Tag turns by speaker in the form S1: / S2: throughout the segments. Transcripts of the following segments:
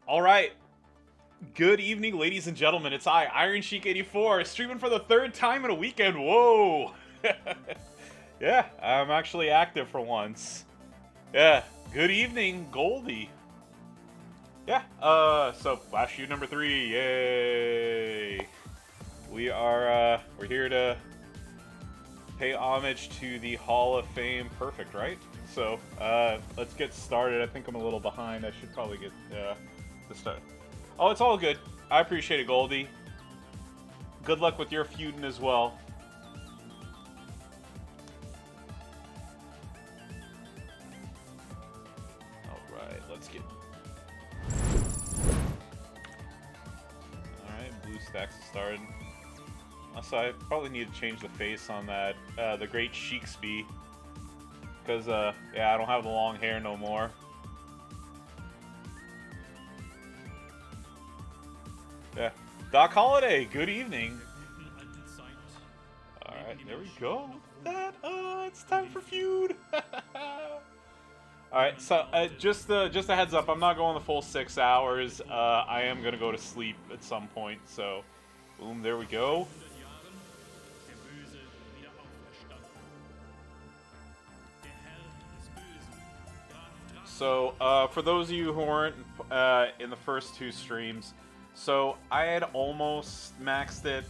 S1: All right. Good evening, ladies and gentlemen. It's I, Iron Sheik 84, streaming for the third time in a weekend. Whoa. Yeah, I'm actually active for once. Yeah. Good evening, Goldie. Yeah. So Flash Feud number 3. Yay. We're here to pay homage to the Hall of Fame Perfect, right? So, let's get started. I think I'm a little behind. I should probably get the start. Oh, it's all good. I appreciate it, Goldie. Good luck with your feuding as well. Alright, let's get... Alright, blue stacks have started. Also, I probably need to change the face on that, the Great Sheiksby. Because, yeah, I don't have the long hair no more. Yeah. Doc Holiday, good evening. Alright, there we go. That, it's time for feud. Alright, so, just a heads up, I'm not going the full 6 hours. I am gonna go to sleep at some point, so, boom, there we go. So, for those of you who weren't in the first 2 streams, so I had almost maxed it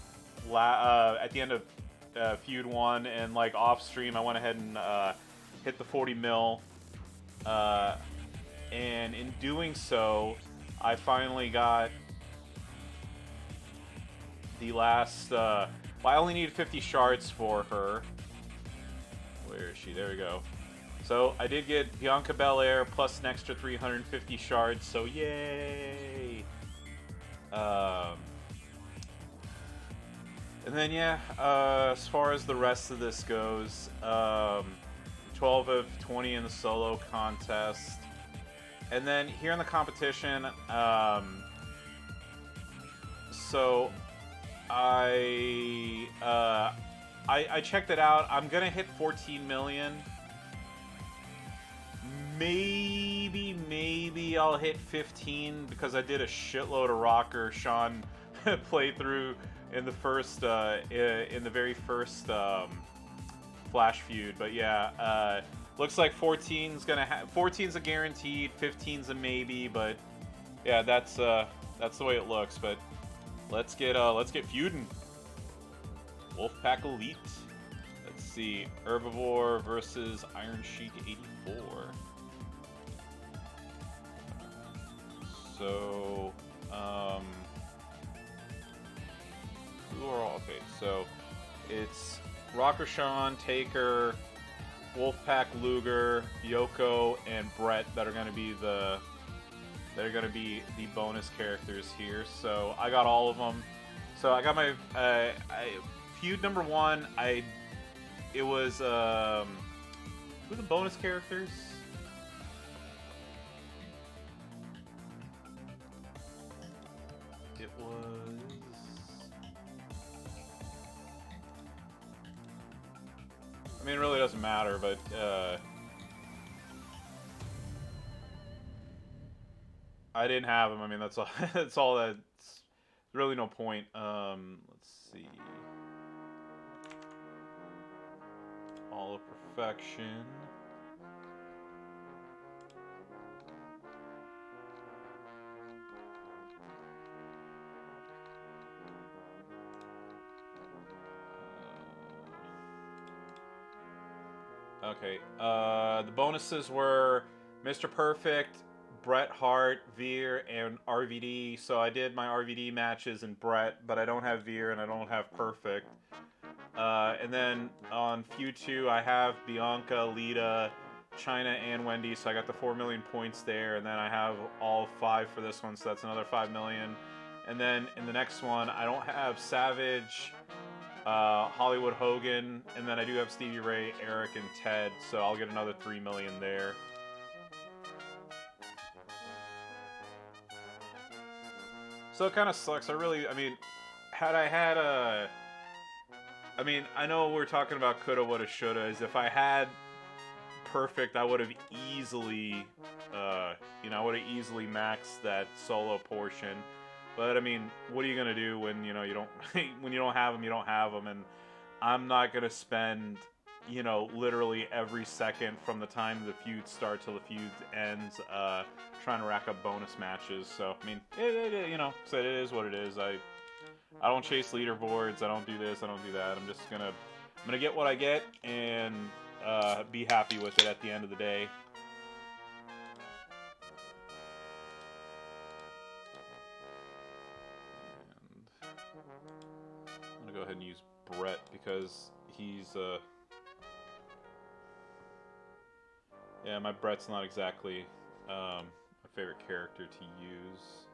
S1: at the end of Feud 1, and like off stream I went ahead and hit the 40 mil, and in doing so, I finally got the last, well, I only needed 50 shards for her. Where is she? There we go. So I did get Bianca Belair plus an extra 350 shards, so yay! And then yeah, as far as the rest of this goes, 12 of 20 in the solo contest, and then here in the competition, so I checked it out. I'm gonna hit 14 million. Maybe I'll hit 15 because I did a shitload of Rocker Sean playthrough in the first, in the very first Flash Feud. But yeah, looks like 14's gonna 14's a guaranteed, 15's a maybe. But yeah, that's the way it looks. But let's get feuding. Wolfpack Elite. Let's see, Herbivore versus Iron Sheik 84. So, who are all? Okay, so it's Rocker Sean, Taker, Wolfpack Luger, Yoko, and Brett that are going to be the bonus characters here. So I got all of them. So I got my feud number 1. It was who are the bonus characters? It was... I mean, it really doesn't matter, but I didn't have them. I mean, that's all. That's all. That's really no point. Let's see. All of Perfection. Okay, the bonuses were Mr. Perfect, Bret Hart, Veer, and RVD. So I did my RVD matches in Bret, but I don't have Veer and I don't have Perfect. And then on Feud 2, I have Bianca, Lita, China, and Wendy, so I got the 4 million points there. And then I have all 5 for this one, so that's another 5 million. And then in the next one, I don't have Savage, Hollywood Hogan, and then I do have Stevie Ray, Eric, and Ted, so I'll get another 3 million there. So it kind of sucks. I mean, had I had a... I mean, I know we're talking about coulda, woulda, shoulda, as if I had perfect, I would have easily, you know, I would have easily maxed that solo portion. But I mean, what are you gonna do when you know you don't when you don't have them, you don't have them, and I'm not gonna spend, you know, literally every second from the time the feud starts till the feud ends, trying to rack up bonus matches. So I mean, you know, so it is what it is. I don't chase leaderboards. I don't do this. I don't do that. I'm gonna get what I get and be happy with it at the end of the day. And I'm gonna go ahead and use Brett because he's yeah, my Brett's not exactly my favorite character to use.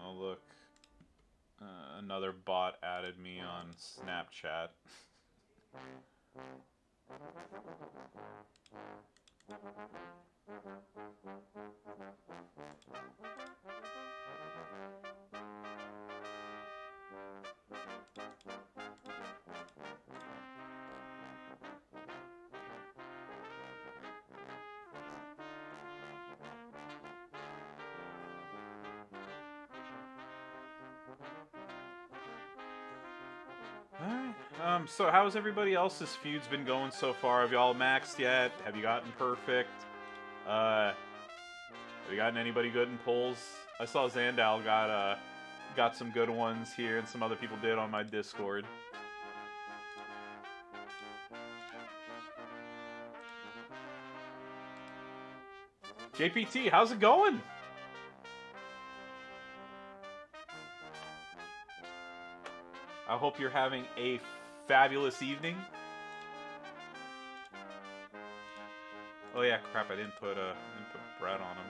S1: Oh look, another bot added me on Snapchat. Alright, so how's everybody else's feuds been going so far? Have y'all maxed yet? Have you gotten perfect? Have you gotten anybody good in polls? I saw Zandal got some good ones here, and some other people did on my Discord. JPT, how's it going? I hope you're having a fabulous evening. Oh yeah, crap! I didn't put Brett on him.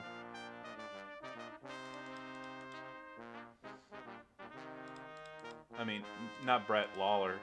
S1: I mean, not Brett, Lawler.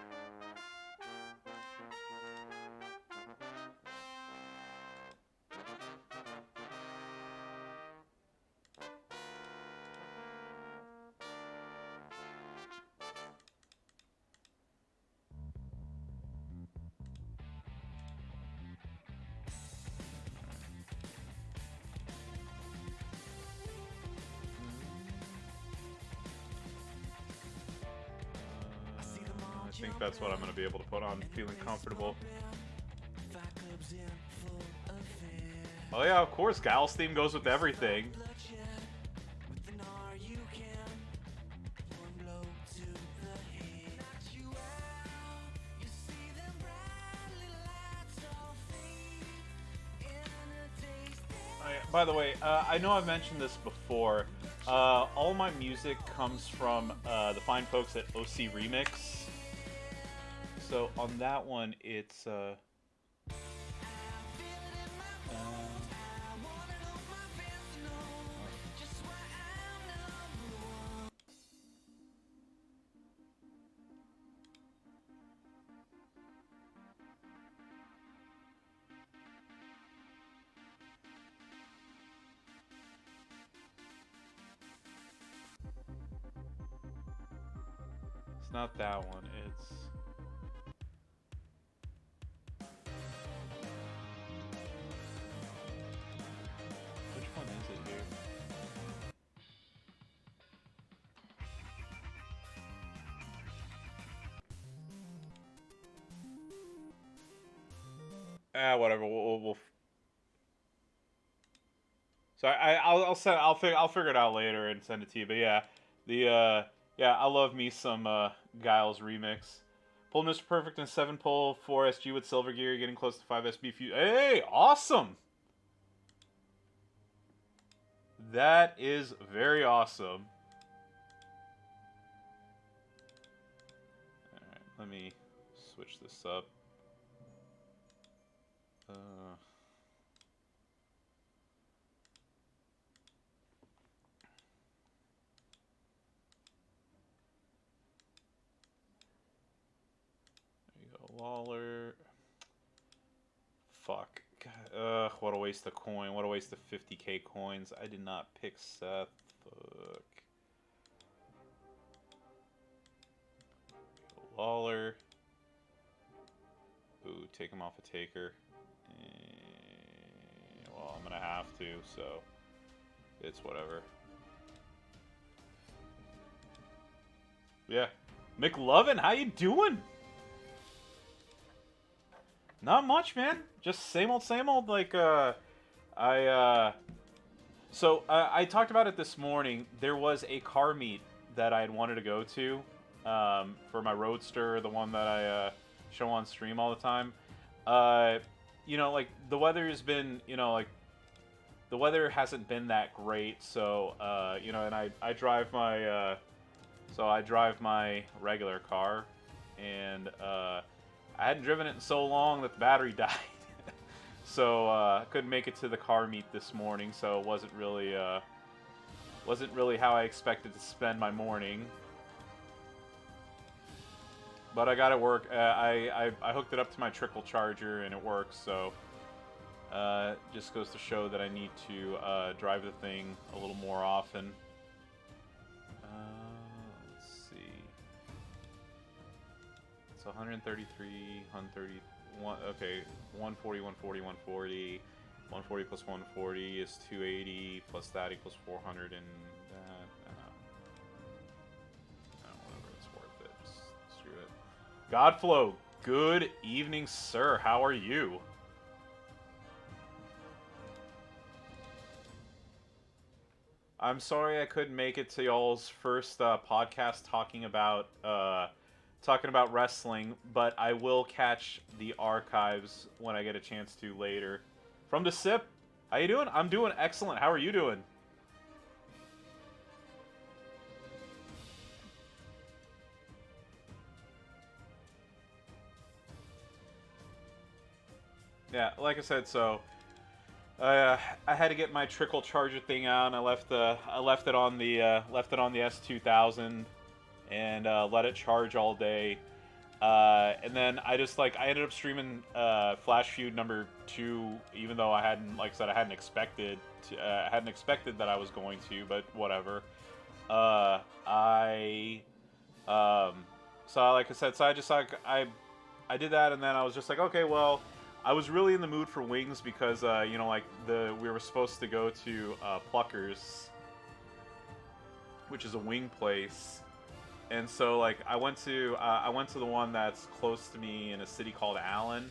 S1: I think that's what I'm going to be able to put on, feeling comfortable. Oh yeah, of course, Gal's theme goes with everything. By the way, I know I've mentioned this before. All my music comes from the fine folks at OC Remix. So on that one, it's not that one. It's which one is it here? Whatever. We'll So I'll figure it out later and send it to you. But yeah, yeah, I love me some Guile's remix. Pulled Mr. Perfect in 7 pull, 4 SG with Silver Gear, getting close to 5 SB Feud. Hey, awesome! That is very awesome. Alright, let me switch this up. Lawler. Fuck. God, what a waste of coin. What a waste of 50k coins. I did not pick Seth. Fuck. Lawler. Ooh, take him off a taker. Well, I'm gonna have to, so it's whatever. Yeah. McLovin, how you doing? Not much, man. Just same old, like, So, I talked about it this morning. There was a car meet that I had wanted to go to, for my Roadster, the one that I, show on stream all the time. You know, like, the weather has been, you know, like, the weather hasn't been that great, so, you know, and I drive my, so I drive my regular car, and, I hadn't driven it in so long that the battery died. So, I couldn't make it to the car meet this morning, so it wasn't really how I expected to spend my morning. But I got it work. I hooked it up to my trickle charger, and it works, so just goes to show that I need to drive the thing a little more often. Let's see. It's 133, 131. Okay, 140, 140, 140. 140 plus 140 is 280, plus that equals 400, and that. Whatever, it's worth it. Just screw it. Godflow, good evening, sir. How are you? I'm sorry I couldn't make it to y'all's first podcast talking about wrestling, but I will catch the archives when I get a chance to later. From the Sip, how you doing? I'm doing excellent. How are you doing? Yeah, like I said, so I had to get my trickle charger thing out, and I left it on the S2000 and let it charge all day. And then I ended up streaming Flash Feud number 2, even though I hadn't, like I said, I hadn't expected that I was going to, but whatever. So like I said, so I just like I did that, and then I was just like, okay, well, I was really in the mood for wings because you know, like we were supposed to go to Pluckers, which is a wing place. And so, like, I went to the one that's close to me in a city called Allen,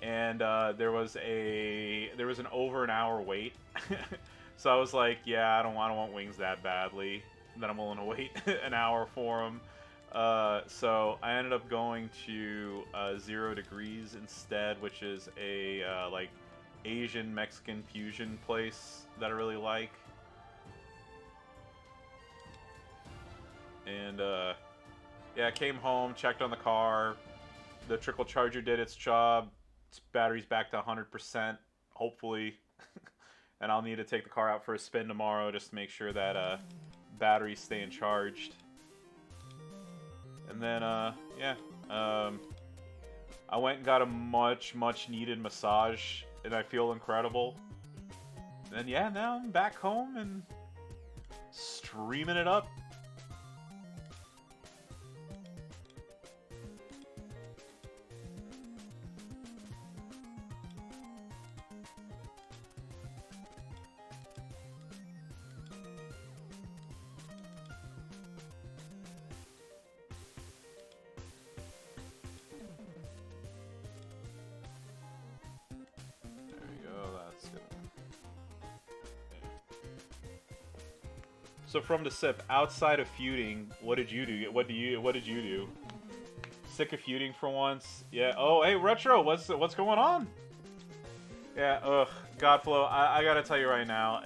S1: and there was an over an hour wait. So I was like, yeah, I don't want wings that badly that I'm willing to wait an hour for them. So I ended up going to 0 Degrees instead, which is a like Asian Mexican fusion place that I really like. And yeah, I came home, checked on the car. The trickle charger did its job. Its battery's back to 100%, hopefully. And I'll need to take the car out for a spin tomorrow just to make sure that battery's staying charged. And then, yeah, I went and got a much needed massage, and I feel incredible. And yeah, now I'm back home and streaming it up. So from the Sip, outside of feuding, what did you do? What did you do? Sick of feuding for once? Yeah. Oh, hey, Retro, what's going on? Yeah. Ugh, Godflow. I gotta tell you right now,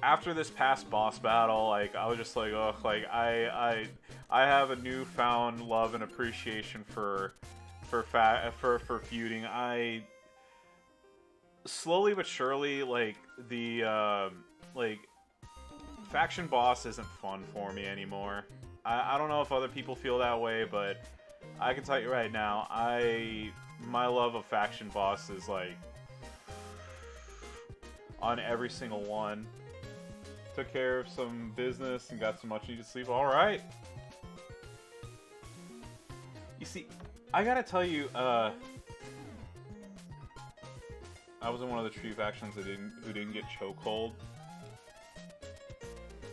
S1: after this past boss battle, like I was just like, ugh, like I have a newfound love and appreciation for feuding. I slowly but surely, like like faction boss isn't fun for me anymore. I don't know if other people feel that way, but I can tell you right now, my love of faction boss is like on every single one. Took care of some business and got some much needed sleep. All right. You see, I gotta tell you, I was in one of the tree factions that who didn't get chokehold.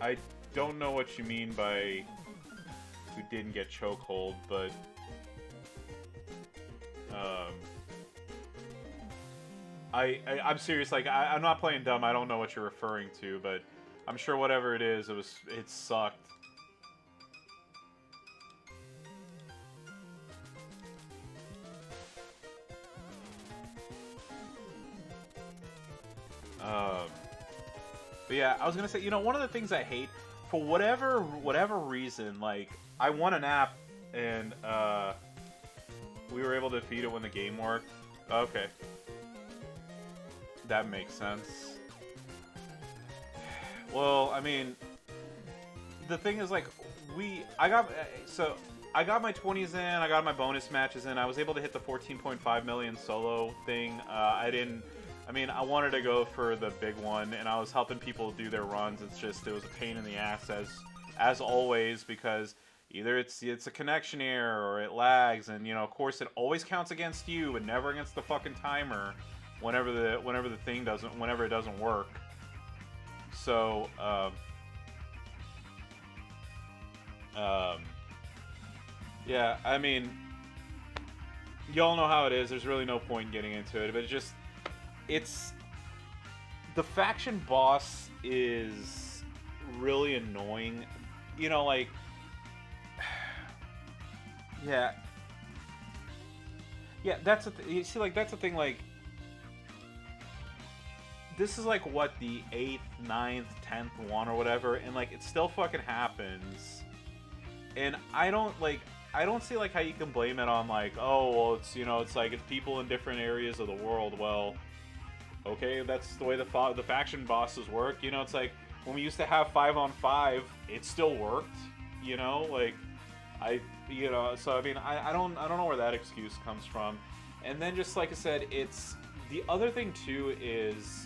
S1: I don't know what you mean by who didn't get chokehold, but I'm serious. Like I'm not playing dumb. I don't know what you're referring to, but I'm sure whatever it is, it sucked. But yeah, I was gonna say, one of the things I hate, for whatever reason, like I won an app and we were able to defeat it when the game worked. Okay, that makes sense. Well, I mean, the thing is, like, I got my 20s in, I got my bonus matches in, I was able to hit the 14.5 million solo thing. I wanted to go for the big one, and I was helping people do their runs. It was a pain in the ass as always, because either it's a connection error or it lags, and of course it always counts against you and never against the fucking timer whenever it doesn't work. So yeah, I mean, y'all know how it is. There's really no point in getting into it, but it's the faction boss is really annoying. Like, yeah, that's you see, like, that's the thing. Like, this is like what, the 8th, 9th, 10th one or whatever, and like it still fucking happens. And I don't see like how you can blame it on, like, oh well, it's like it's people in different areas of the world. Well, okay, that's the way the faction bosses work. It's like when we used to have 5-on-5, it still worked. Like so I mean, I don't know where that excuse comes from. And then, just like I said, it's the other thing too is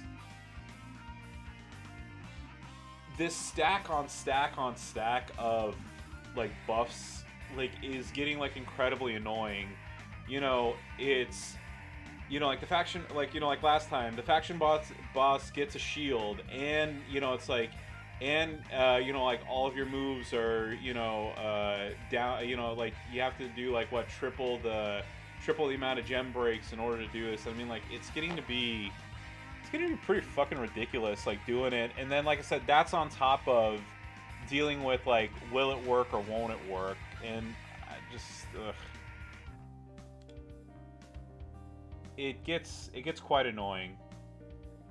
S1: this stack on stack on stack of like buffs, like, is getting like incredibly annoying. It's like the faction, like like last time, the faction boss gets a shield, and it's like, and like all of your moves are down. Like you have to do like what, triple the amount of gem breaks in order to do this. I mean, like, it's getting to be pretty fucking ridiculous, like, doing it. And then, like I said, that's on top of dealing with, like, will it work or won't it work? And I just, it gets quite annoying,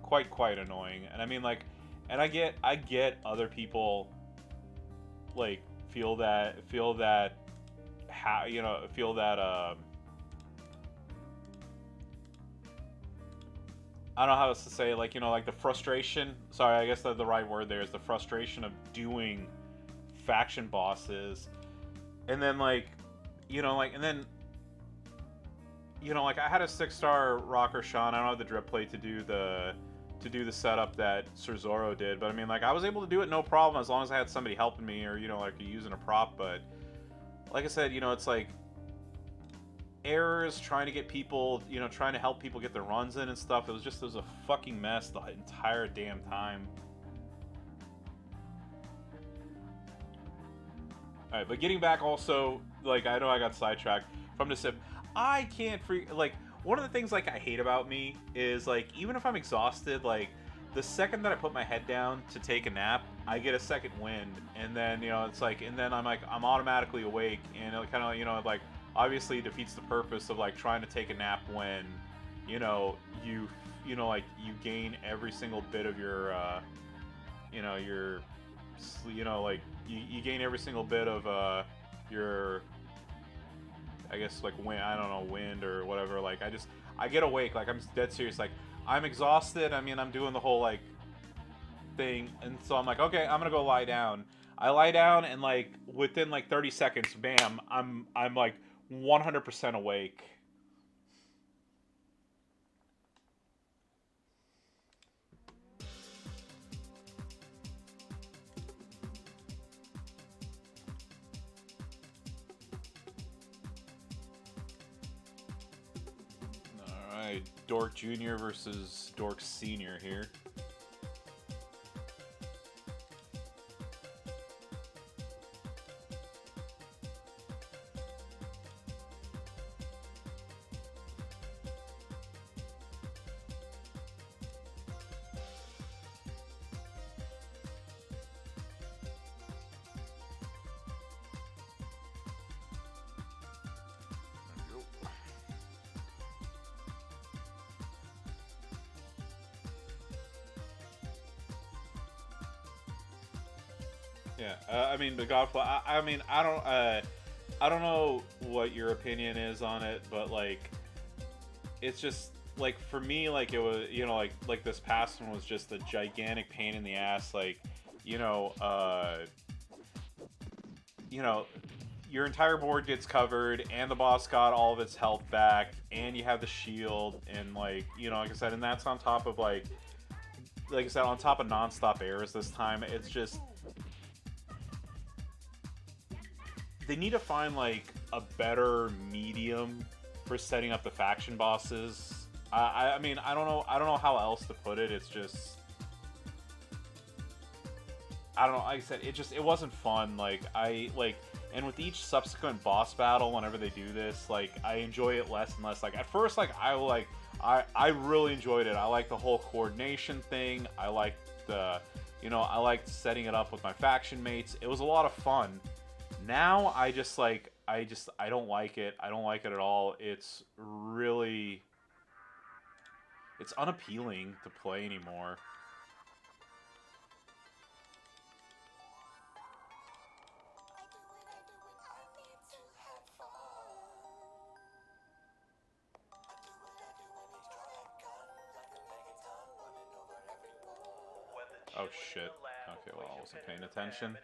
S1: quite annoying. And I mean, like, and I get other people, like, feel that I don't know how else to say, like, like the frustration. Sorry, I guess the right word there is the frustration of doing faction bosses, and then like, and then, like, I had a 6-star rocker Sean. I don't have the drip plate to do the setup that Sir Zoro did, but I mean, like, I was able to do it no problem as long as I had somebody helping me, or like using a prop. But like I said, it's like errors, trying to get people, trying to help people get their runs in and stuff. It was a fucking mess the entire damn time. Alright, but getting back also, like, I know I got sidetracked from the sip. I can't like, one of the things, like, I hate about me is, like, even if I'm exhausted, like, the second that I put my head down to take a nap, I get a second wind, and then, it's like, and then I'm automatically awake, and it kind of, like, obviously defeats the purpose of, like, trying to take a nap when, like, you gain every single bit of your, like, you gain every single bit of, your, I guess, like, wind or whatever. Like, I get awake, like, I'm dead serious, like, I'm exhausted. I mean, I'm doing the whole, like, thing, and so I'm like, okay, I'm gonna go lie down. I lie down, and, like, within, like, 30 seconds, bam, I'm like 100% awake. Dork Jr. versus Dork Senior here. Yeah, I mean, the Godfall. I mean, I don't know what your opinion is on it, but like, it's just like for me, like it was, you know, like this past one was just a gigantic pain in the ass. Like, you know, your entire board gets covered, and the boss got all of its health back, and you have the shield, and like, you know, like I said, and that's on top of like I said, on top of non-stop errors this time. It's just, they need to find like a better medium for setting up the faction bosses. I mean, I don't know how else to put it. It's just, I don't know. Like I said, it wasn't fun. Like and with each subsequent boss battle, whenever they do this, like I enjoy it less and less. Like at first, like I really enjoyed it. I like the whole coordination thing. I liked I liked setting it up with my faction mates. It was a lot of fun. Now I don't like it. I don't like it at all. It's really, it's unappealing to play anymore. Oh shit. Okay, well, I wasn't paying attention.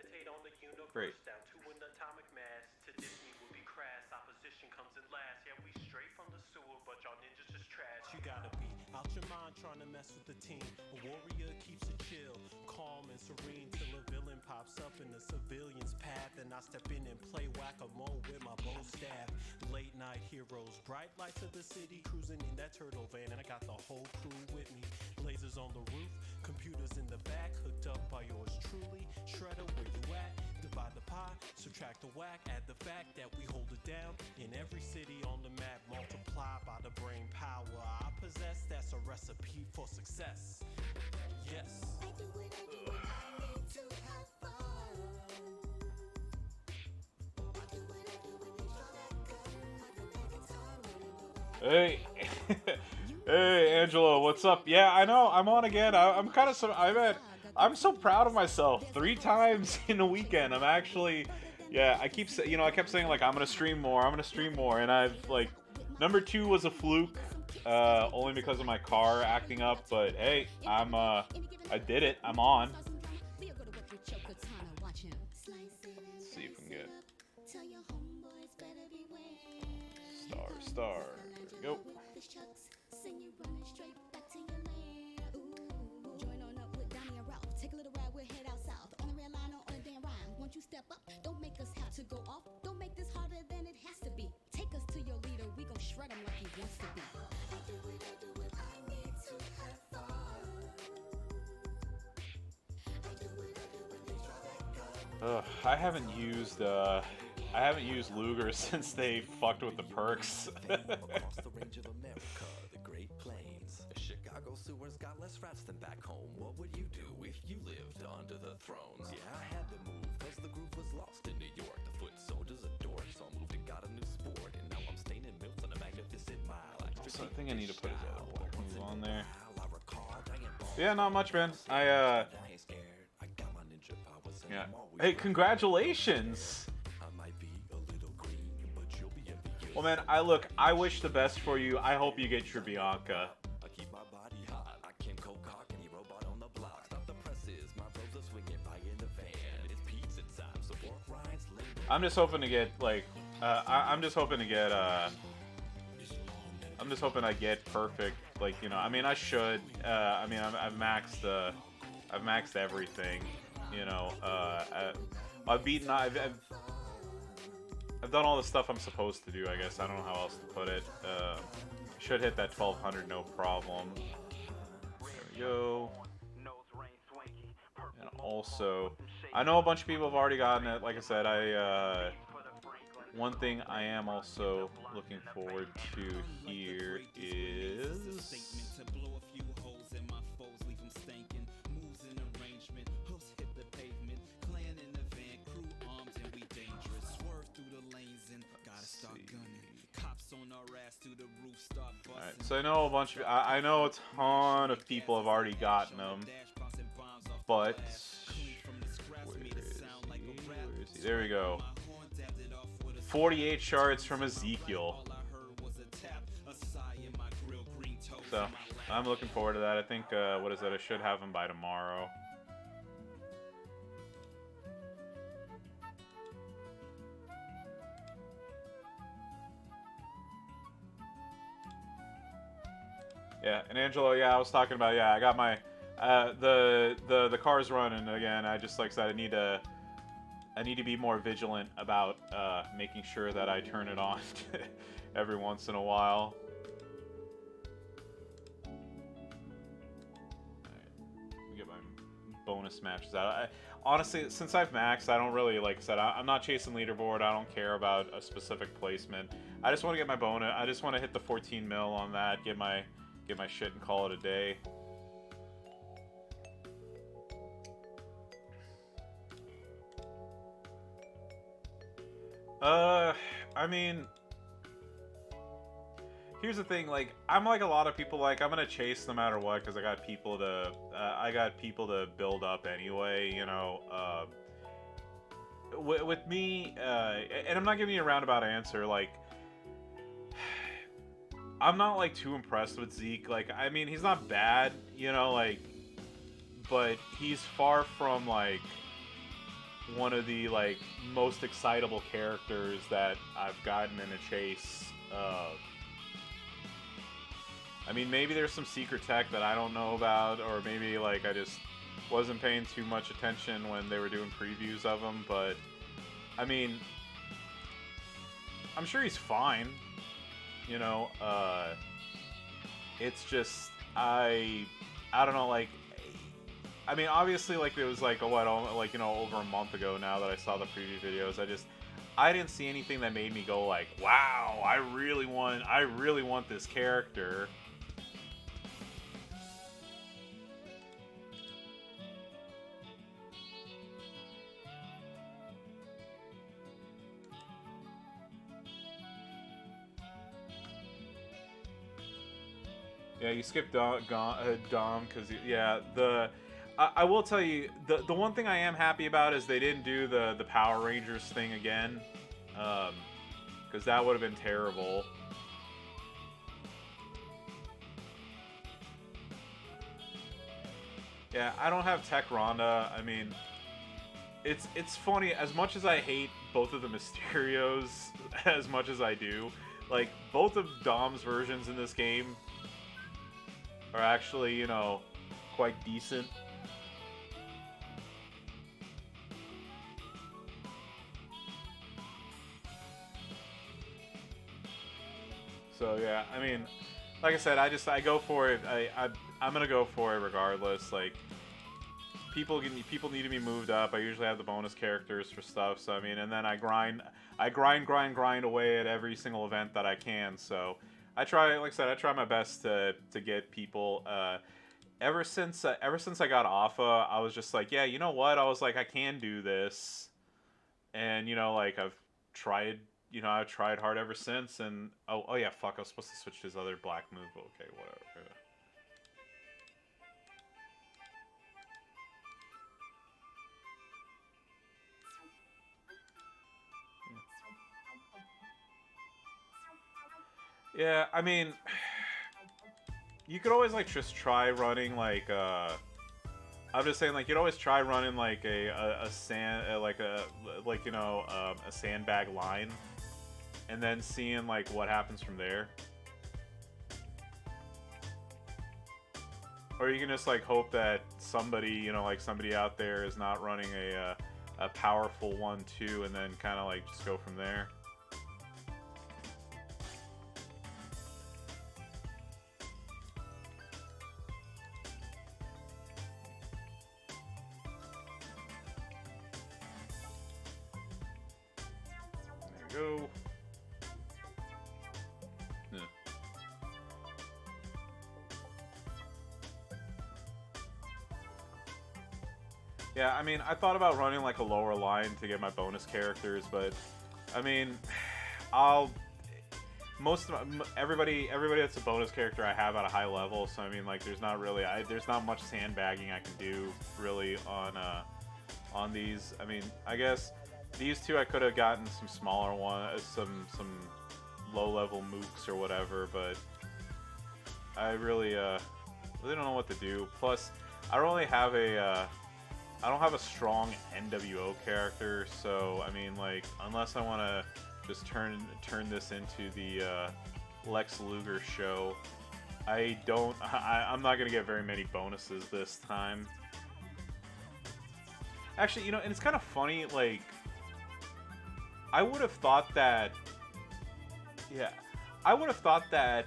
S1: Great.
S2: You gotta be out your mind trying to mess with the team. A warrior keeps it chill, calm and serene till a villain pops up in the civilian's path. And I step in and play whack-a-mole with my bow staff. Late night heroes, bright lights of the city, cruising in that turtle van, and I got the whole crew with me. Lasers on the roof, computers in the back, hooked up by yours truly. Shredder, where you at? Divide the pie, subtract the whack, add the fact that we hold it down in every city on the map, multiply by the brain power I possess. That's a recipe for success. Yes. I do what I do when I need to have fun. I do what I do when you draw that gun. I can make it time.
S1: Hey, Angelo, what's up? Yeah, I know, I'm on again. I'm kind of I'm so proud of myself. 3 times in a weekend. I'm actually, yeah, I kept saying like I'm gonna stream more, and I've like, number 2 was a fluke, only because of my car acting up. But hey, I did it. I'm on. Let's see if we can get star. There we go. You step up, don't make us have to go off. Don't make this harder than it has to be. Take us to your leader, we gon' shred him like he wants to be. I do it, I need to have fun. I do it, they draw that gun. I haven't used Luger since they fucked with the perks.
S3: Across the range of America, the Great Plains. Chicago sewers got less rats than back home. What would you do if you lived under the thrones? Yeah, I had to move, cause the groove was lost in New York. The foot soldiers adored, so I moved and got a new sport. And now I'm staining mills on a magnificent mile.
S1: So I think I need to put his other weapons on there. Yeah, not much, man. Yeah. Hey, congratulations! Well, man, I wish the best for you. I hope you get your Bianca. I'm just hoping to get like, I'm just hoping I get perfect. Like, you know, I mean, I should. I mean, I've maxed everything. You know, I've done all the stuff I'm supposed to do. I guess I don't know how else to put it. should hit that 1200 no problem. There we go. And also, I know a bunch of people have already gotten it. Like I said, one thing I am also looking forward to here is Alright, so I know a bunch of I know a ton of people have already gotten them, but where is he? There we go. 48 shards from Ezekiel. So I'm looking forward to that. I think what is that? I should have them by tomorrow. Yeah, and Angelo, yeah, I was talking about, yeah, I got my the car's running again. I just, like I said, I need to be more vigilant about making sure that I turn it on every once in a while. Alright, let me get my bonus matches out. Honestly, since I've maxed, I don't really, like I said, I'm not chasing leaderboard. I don't care about a specific placement. I just want to get my bonus. I just want to hit the 14 mil on that, get my shit and call it a day. I mean, here's the thing, like, I'm like a lot of people, like, I'm gonna chase no matter what, because I got people to build up anyway, you know. With me, and I'm not giving you a roundabout answer, like, I'm not, like, too impressed with Zeke. Like, I mean, he's not bad, you know, like, but he's far from, like, one of the, like, most excitable characters that I've gotten in a chase. I mean, maybe there's some secret tech that I don't know about, or maybe, like, I just wasn't paying too much attention when they were doing previews of him, but, I mean, I'm sure he's fine. You know, it's just, I don't know, like, I mean, obviously, like, it was, like, like, you know, over a month ago now that I saw the preview videos. I didn't see anything that made me go, like, wow, I really want this character. Yeah, you skipped Dom, because, yeah, I will tell you, the one thing I am happy about is they didn't do the Power Rangers thing again, because that would have been terrible. Yeah, I don't have Tech Ronda. I mean, it's funny, as much as I hate both of the Mysterios, as much as I do, like, both of Dom's versions in this game are actually, you know, quite decent. So yeah, I mean, like I said, I go for it. I'm gonna go for it regardless. Like, people need to be moved up. I usually have the bonus characters for stuff. So I mean, and then I grind away at every single event that I can. So I try, like I said, I try my best to get people. Ever since I got Alpha, I was just like, yeah, you know what? I was like, I can do this, and, you know, like, I've tried hard ever since. And oh yeah, fuck, I was supposed to switch to his other black move. Okay, whatever. Yeah, I mean, you could always, like, just try running, like, I'm just saying, like, you'd always try running, like, a sandbag line, and then seeing, like, what happens from there. Or you can just, like, hope that somebody, you know, like, somebody out there is not running a powerful 1-2, and then kind of, like, just go from there. go. Yeah. Yeah, I mean, I thought about running like a lower line to get my bonus characters, but I mean, I'll everybody that's a bonus character I have at a high level, so I mean, like, there's not really there's not much sandbagging I can do really on these. I mean, I guess these two I could have gotten some smaller ones, some low level mooks or whatever, but I really don't know what to do. Plus, I don't really have I don't have a strong NWO character, so I mean, like, unless I want to just turn this into the Lex Luger show, I'm not gonna get very many bonuses this time. Actually, you know, and it's kind of funny, like, I would have thought that, yeah, I would have thought that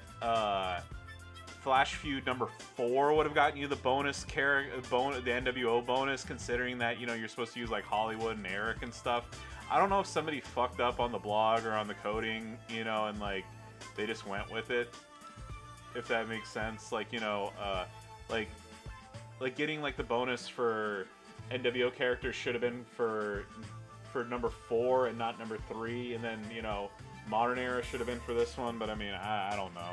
S1: Flash Feud number 4 would have gotten you the bonus the NWO bonus, considering that, you know, you're supposed to use like Hollywood and Eric and stuff. I don't know if somebody fucked up on the blog or on the coding, you know, and like they just went with it, if that makes sense. Like, you know, like getting like the bonus for NWO characters should have been for number 4 and not number 3, and then, you know, Modern Era should have been for this one, but I mean, I don't know.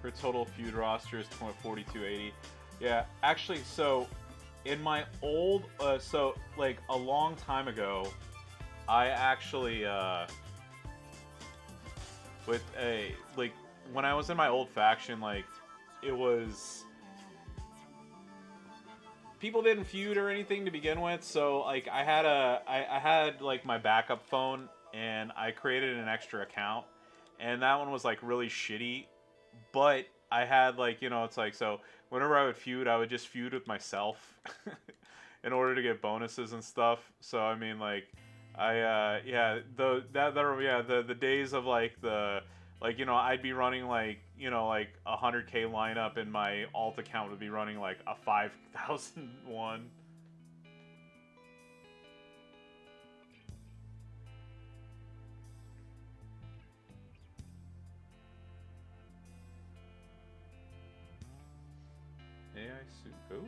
S1: Her total feud roster is 4280. Yeah, actually, so in my old, so like a long time ago, I actually, with a, like, when I was in my old faction, like, it was, people didn't feud or anything to begin with, so like I had like my backup phone, and I created an extra account, and that one was like really shitty. But I had, like, you know, it's like, so whenever I would feud, I would just feud with myself in order to get bonuses and stuff. So I mean, like, yeah, the days of like you know, I'd be running like, you know, like 100k lineup, and my alt account would be running like a 5,001. Ooh.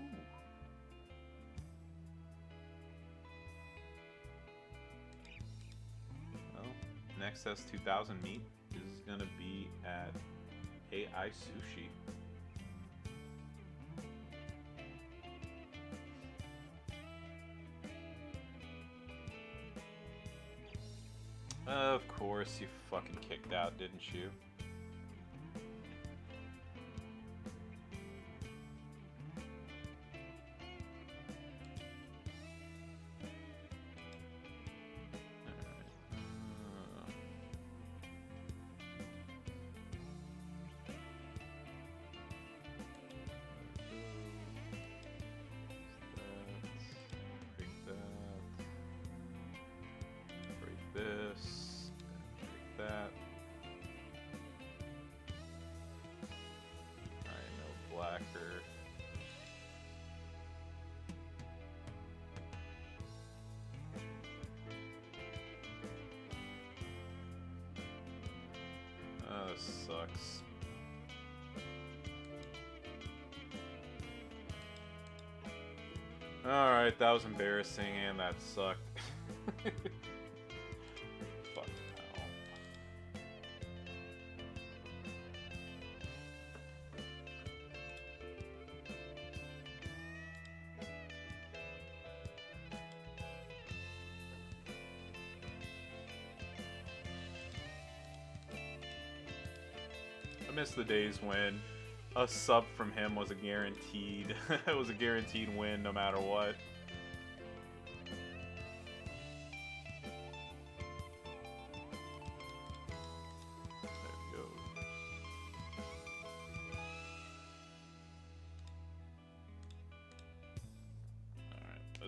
S1: Well, next S2000 meet is gonna be at AI Sushi. Of course, you fucking kicked out, didn't you? This, break that. Alright, no blacker. Oh, this sucks. Alright, that was embarrassing, and that sucked. I miss the days when a sub from him was a guaranteed it was a guaranteed win no matter what.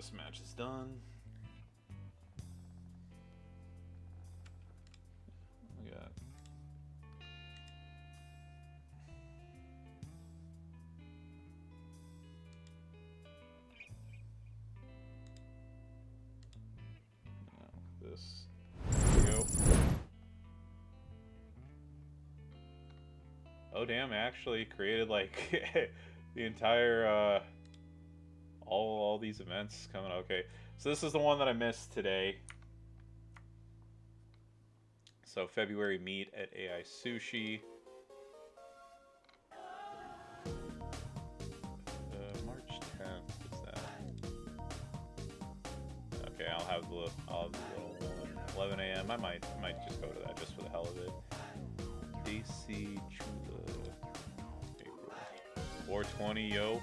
S1: this match is done. We got this. There we go. Oh damn! I actually created like the entire all these events coming. Okay, so this is the one that I missed today. So February meet at AI Sushi. March 10th is that? Okay, I'll have the little 11 a.m. I might just go to that just for the hell of it. DC Chula. April 420, yo.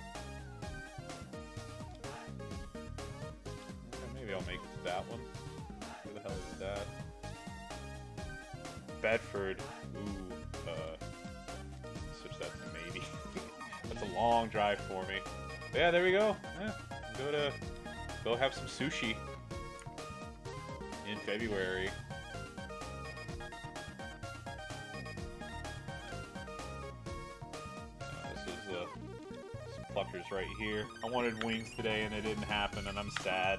S1: Okay, maybe I'll make it to that one. Where the hell is that? Bedford. Ooh, switch that to maybe. That's a long drive for me. But yeah, there we go. Yeah, go have some sushi in February. This is some pluckers right here. I wanted wings today and it didn't happen, and I'm sad.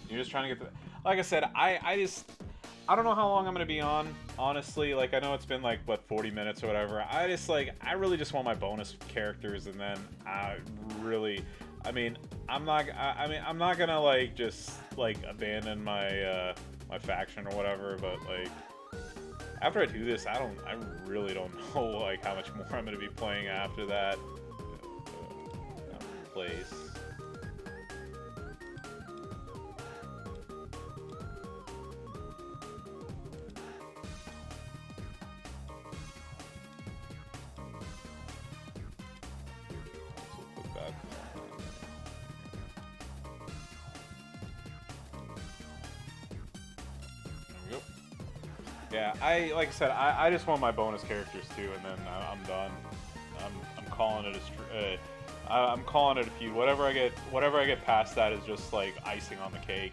S1: You're just trying to get the... Like I said, I don't know how long I'm gonna be on, honestly. Like, I know it's been like, what, 40 minutes or whatever. I really just want my bonus characters, and then I'm not gonna like just like abandon my my faction or whatever, but like after I do this, I really don't know like how much more I'm gonna be playing after that. Place. Yeah, like I said, I just want my bonus characters too, and then I'm done. I'm calling it I'm calling it a feud. Whatever I get past that is just like icing on the cake.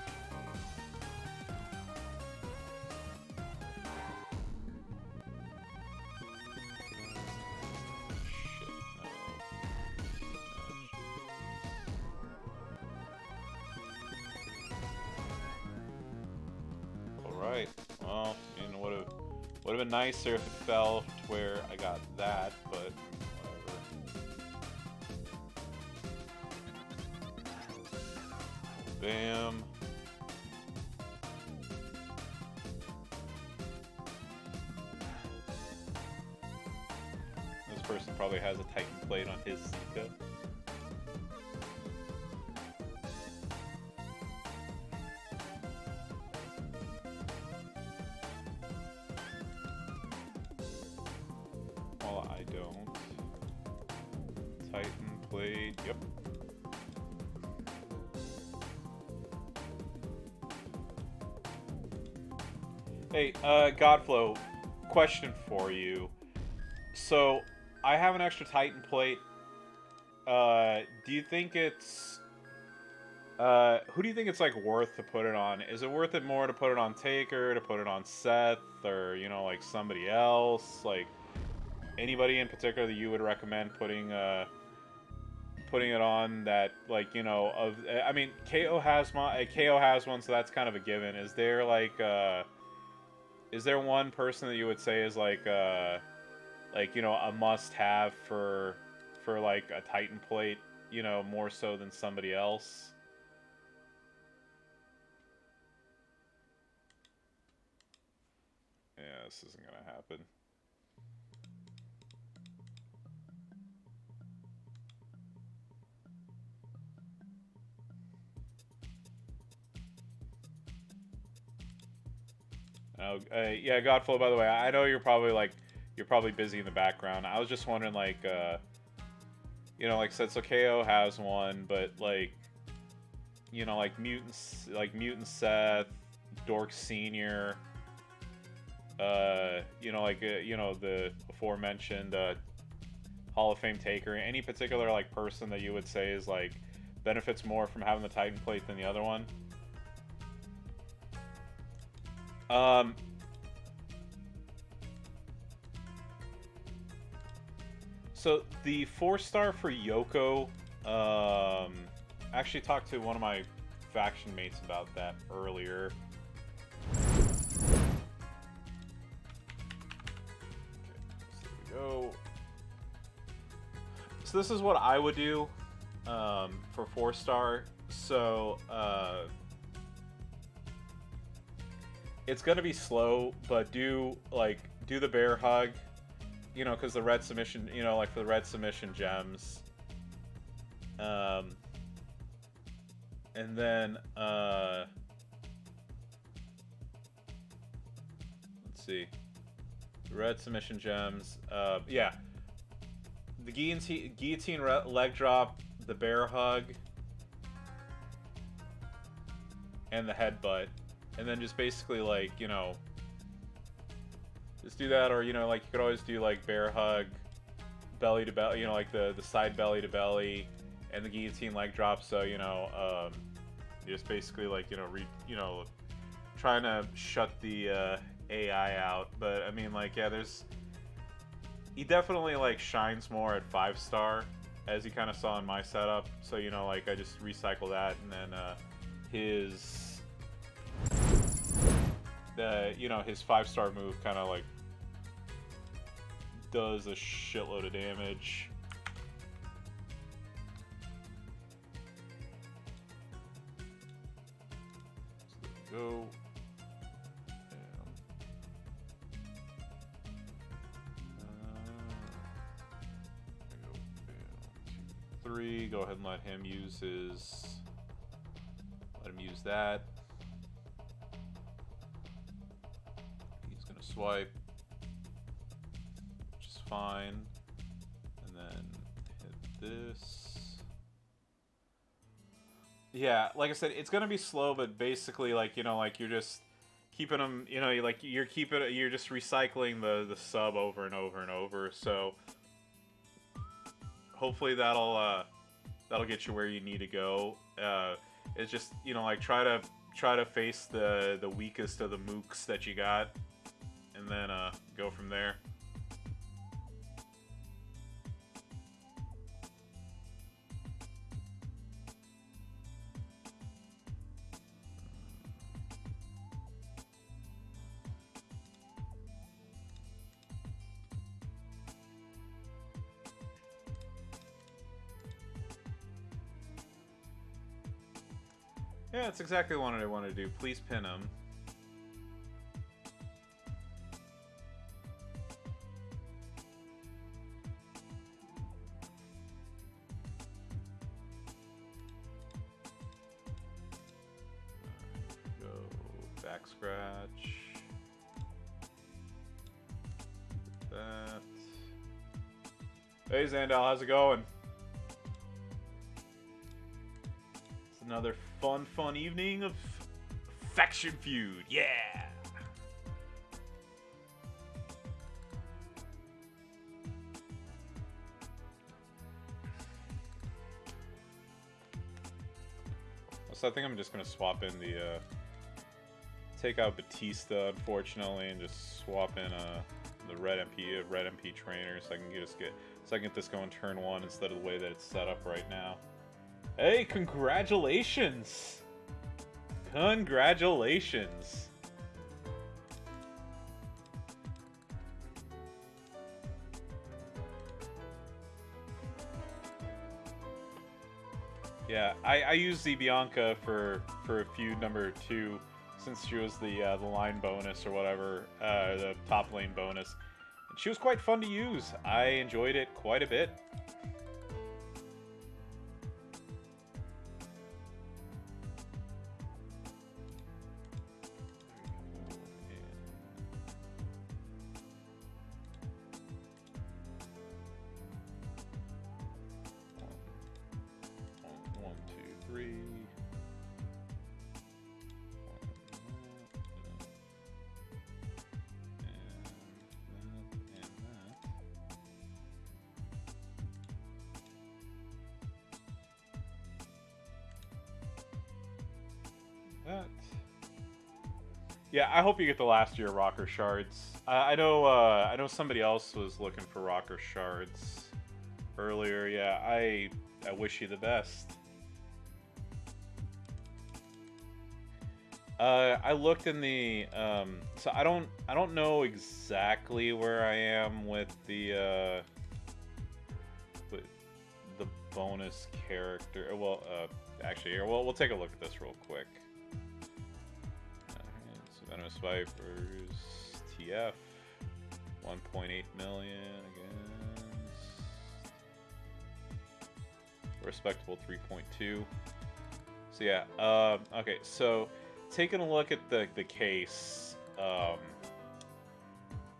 S1: Alright, well, you know, would have been nicer if it fell to where I got that, but whatever. Bam. This person probably has a Titan plate on his Zika. I don't. Titan played, yep. Hey, Godflow, question for you. So, I have an extra Titan plate. Do you think it's... who do you think it's, like, worth to put it on? Is it worth it more to put it on Taker, to put it on Seth, or, you know, like, somebody else? Like, anybody in particular that you would recommend putting it on that, like, you know, I mean, KO has one, so that's kind of a given. Is there, like, is there one person that you would say is, like, you know, a must-have for, like, a Titan plate, you know, more so than somebody else? Yeah, this isn't gonna happen. Yeah, Godflow, by the way, I know you're probably busy in the background. I was just wondering, like, you know, like I said, so KO has one, but, like, you know, like Mutant Seth, Dork Senior, you know, like, you know, the aforementioned Hall of Fame taker? Any particular like person that you would say is like benefits more from having the Titan plate than the other one? So the 4-star for Yoko, I actually talked to one of my faction mates about that earlier. Okay, so there we go. So this is what I would do for 4-star. So it's gonna be slow, but do the bear hug, you know, because the red submission, you know, like for the red submission gems. And then let's see, red submission gems. Yeah, the guillotine leg drop, the bear hug, and the headbutt, and then just basically like, you know, just do that, or you know, like you could always do like bear hug, belly to belly, you know, like the side belly to belly, and the guillotine leg drop. So you know, just basically like, you know, trying to shut the AI out. But I mean, like, yeah, he definitely like shines more at 5-star, as you kind of saw in my setup. So you know, like I just recycle that, and then his 5-star move kind of like does a shitload of damage. So there we go. Bam. 3. Go ahead and let him use that. He's gonna swipe, which is fine, and then hit this. Yeah, like I said, it's gonna be slow, but basically, like, you know, like you're just keeping them, you know, you're just recycling the sub over and over and over. So hopefully that'll get you where you need to go. It's just, you know, like try to face the weakest of the mooks that you got, and then go from there. Yeah, that's exactly what I want to do. Please pin him. Go back scratch. That. Hey Zandal, how's it going? It's another fun evening of Faction Feud. Yeah. So I think I'm just gonna swap in the take out Batista, unfortunately, and just swap in the red MP trainer, so I can get this going turn 1 instead of the way that it's set up right now. Hey, congratulations! Congratulations! Yeah, I used the Bianca for feud number 2, since she was the line bonus or whatever, the top lane bonus. And she was quite fun to use. I enjoyed it quite a bit. Yeah, I hope you get the last year rocker shards. I know somebody else was looking for rocker shards earlier. Yeah, I wish you the best. I looked in the so I don't know exactly where I am with the bonus character. Well, actually, here we'll take a look at this real quick. So Venomous Vipers, TF, 1.8 million against respectable 3.2. So yeah, okay, so taking a look at the case, I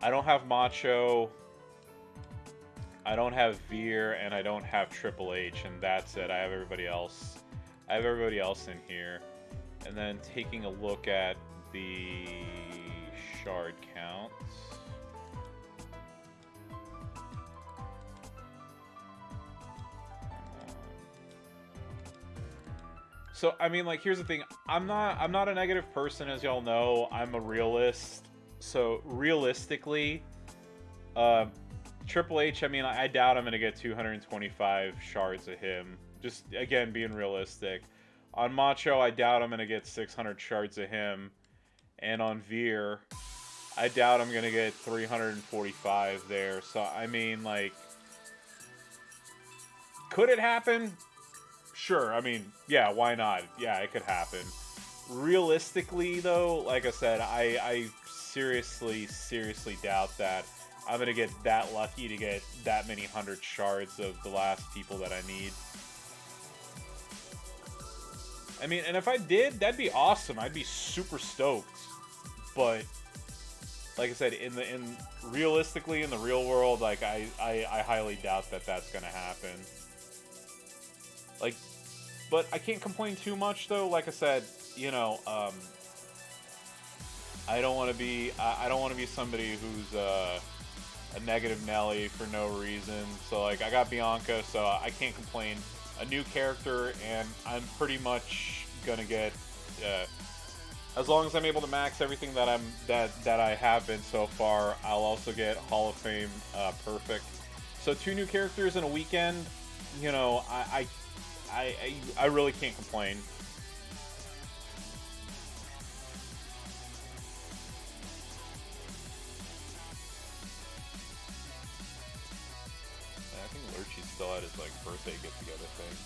S1: don't have Macho, I don't have Veer, and I don't have Triple H, and that's it. I have everybody else. I have everybody else in here. And then taking a look at the shard counts. So I mean, like, here's the thing. I'm not a negative person, as y'all know. I'm a realist. So realistically, Triple H, I mean, I doubt I'm going to get 225 shards of him. Just, again, being realistic. On Macho, I doubt I'm going to get 600 shards of him. And on Veer, I doubt I'm going to get 345 there. So, I mean, like, could it happen? Sure. I mean, yeah, why not? Yeah, it could happen. Realistically, though, like I said, I seriously doubt that I'm going to get that lucky to get that many 100 shards of the last people that I need. I mean, and if I did, that'd be awesome. I'd be super stoked. But like I said, realistically in the real world, like I highly doubt that that's going to happen. Like, but I can't complain too much though. Like I said, you know, I don't want to be somebody who's a negative Nelly for no reason. So like I got Bianca, so I can't complain. A new character, and I'm pretty much gonna get as long as I'm able to max everything that I have been so far. I'll also get Hall of Fame perfect. So 2 new characters in a weekend. You know, I really can't complain. I think Lurchy's still at his like birthday get together thing.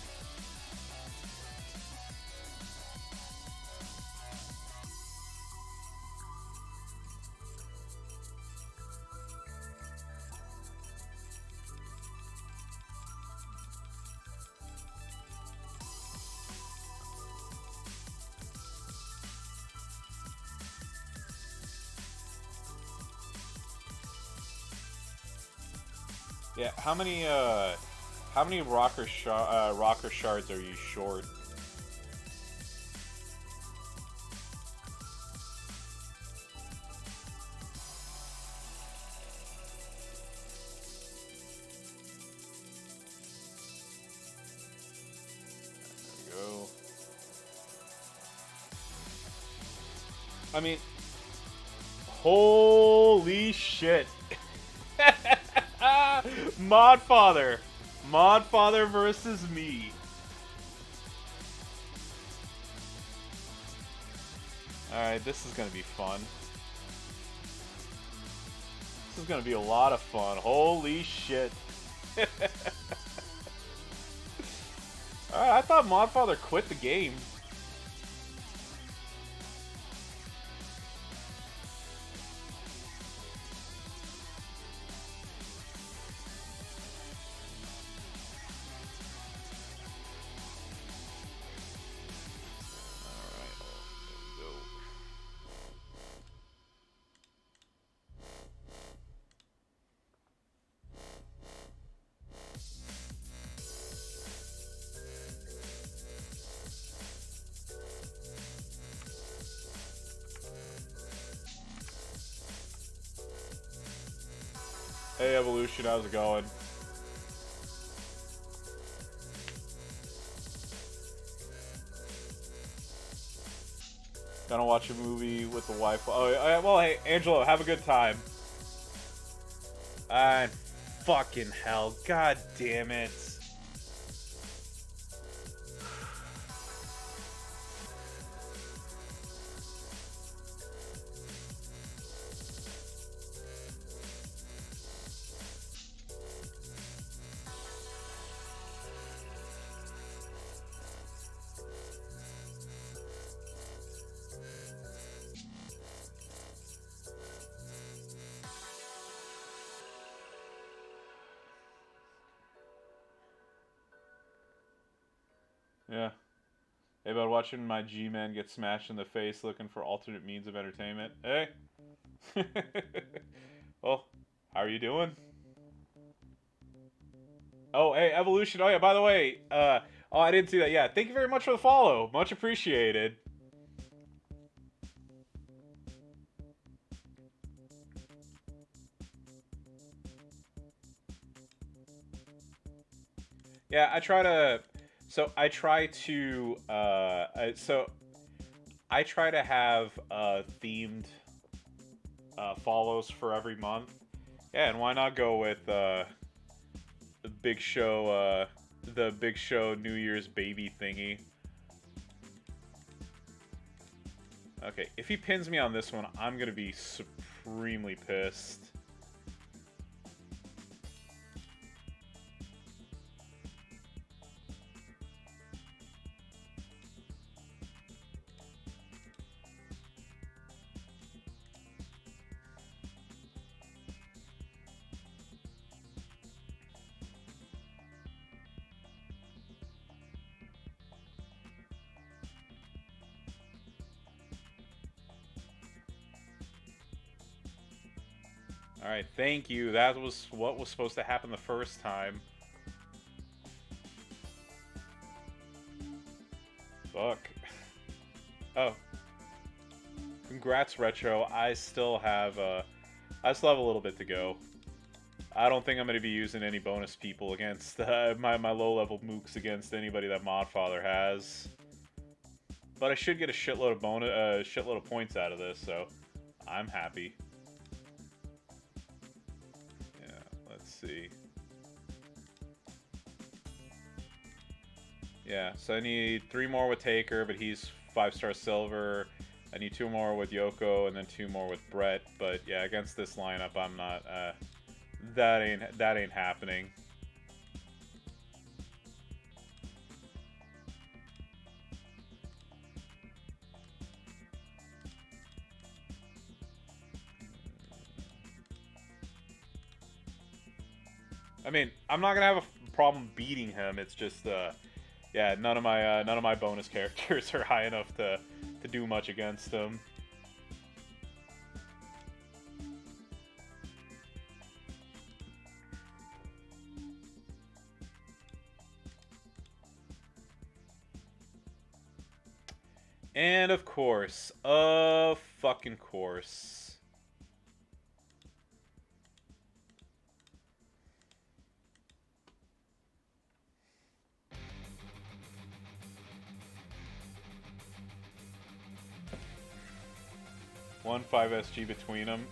S1: Yeah, how many rocker shards are you short? There we go. I mean, holy shit. Modfather versus me. Alright, this is gonna be fun. This is gonna be a lot of fun. Holy shit. Alright, I thought Modfather quit the game. Hey Evolution, how's it going? Gonna watch a movie with the wife. Oh, yeah, well, hey, Angelo, have a good time. And fucking hell, god damn it. Yeah. Hey, about watching my G-Man get smashed in the face looking for alternate means of entertainment. Hey. Well, how are you doing? Oh, hey, Evolution. Oh, yeah, by the way, oh, I didn't see that. Yeah, thank you very much for the follow. Much appreciated. Yeah, I try to... So, I try to... I try to have themed follows for every month. Yeah, and why not go with the Big Show, New Year's baby thingy. Okay, if he pins me on this one, I'm gonna be supremely pissed. Alright, thank you. That was what was supposed to happen the first time. Fuck. Oh. Congrats, Retro. I still have a little bit to go. I don't think I'm going to be using any bonus people against my low-level mooks against anybody that Modfather has. But I should get a shitload of points out of this, so I'm happy. Let's see. Yeah, so I need 3 more with Taker, but he's 5-star silver. I need 2 more with Yoko, and then 2 more with Brett. But yeah, against this lineup, I'm not. That ain't happening. I mean, I'm not gonna have a problem beating him. It's just, yeah, none of my bonus characters are high enough to do much against him. And of course, fucking course. One 5 SG between them.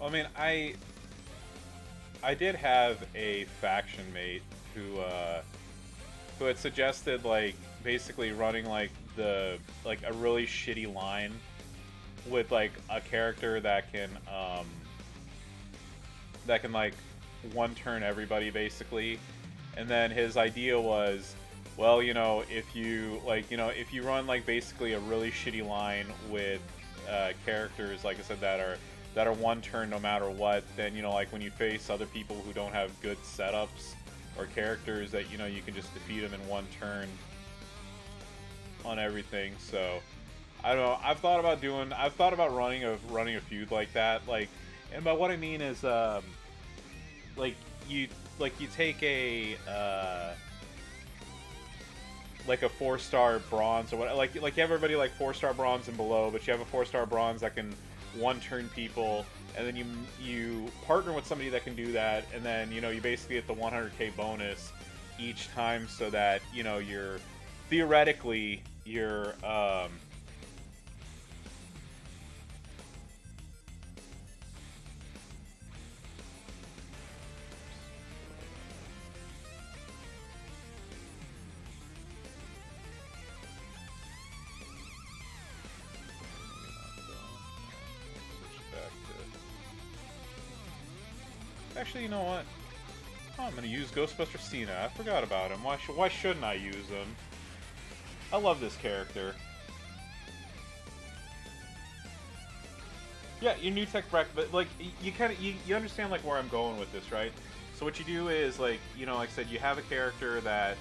S1: I mean, I did have a faction mate who had suggested, like, basically running like a really shitty line with like a character that can like one turn everybody basically. And then his idea was, well, you know, if you run like basically a really shitty line with characters, like I said, that are one turn no matter what, then, you know, like when you face other people who don't have good setups or characters that, you know, you can just defeat them in one turn on everything. So I don't know. I've thought about running a feud like that. Like, and by what I mean is, like you take a like a 4-star bronze or what, like everybody like 4-star bronze and below, but you have a 4-star bronze that can one-turn people, and then you partner with somebody that can do that, and then you basically get the 100k bonus each time, so that you're theoretically you're actually, you know what? Oh, I'm gonna use Ghostbuster Cena. I forgot about him. Why shouldn't I use him? I love this character. Yeah, your new tech Breck, but like you kind of you understand like where I'm going with this, right? So what you do is like like I said, you have a character that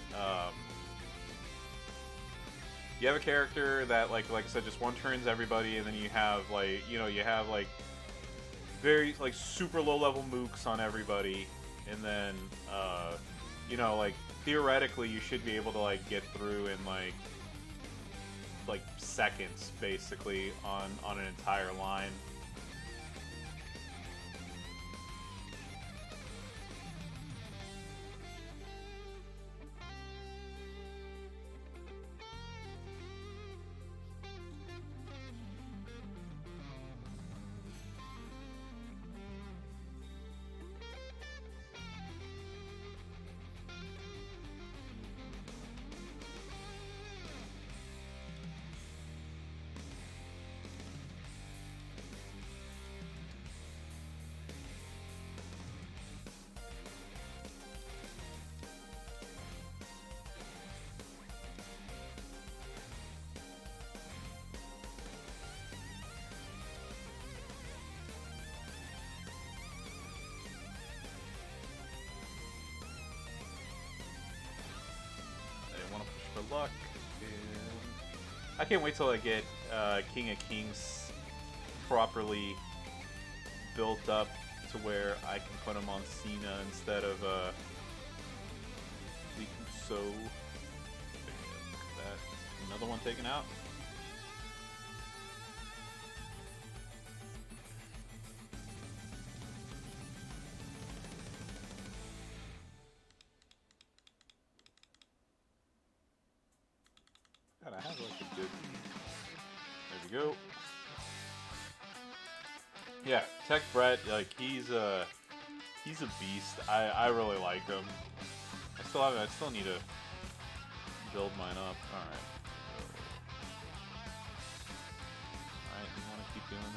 S1: like I said just one turns everybody, and then you have like you have like very like super low level mooks on everybody, and then like theoretically you should be able to like get through in like seconds basically on an entire line. Luck, and I can't wait till I get King of Kings properly built up to where I can put him on Cena instead of so that another one taken out. God, I have like a good. There we go. Yeah, Tech Brett, like he's a beast. I really like him. I still need to build mine up. Alright. Alright, you wanna keep doing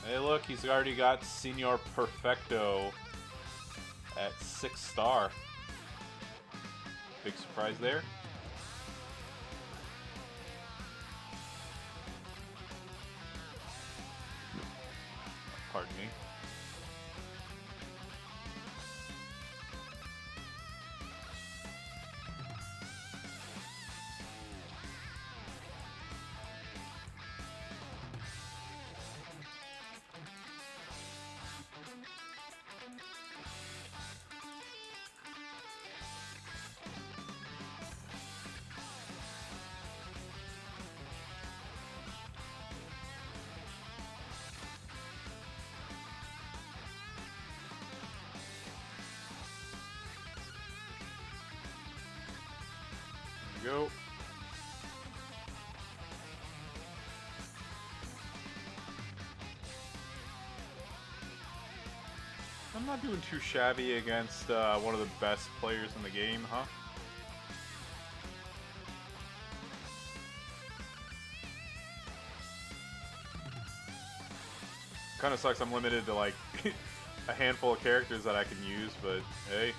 S1: that? Hey look, he's already got Senor Perfecto at 6-star. Big surprise there. Pardon me. Go. I'm not doing too shabby against one of the best players in the game, huh? Kind of sucks I'm limited to like a handful of characters that I can use, but hey.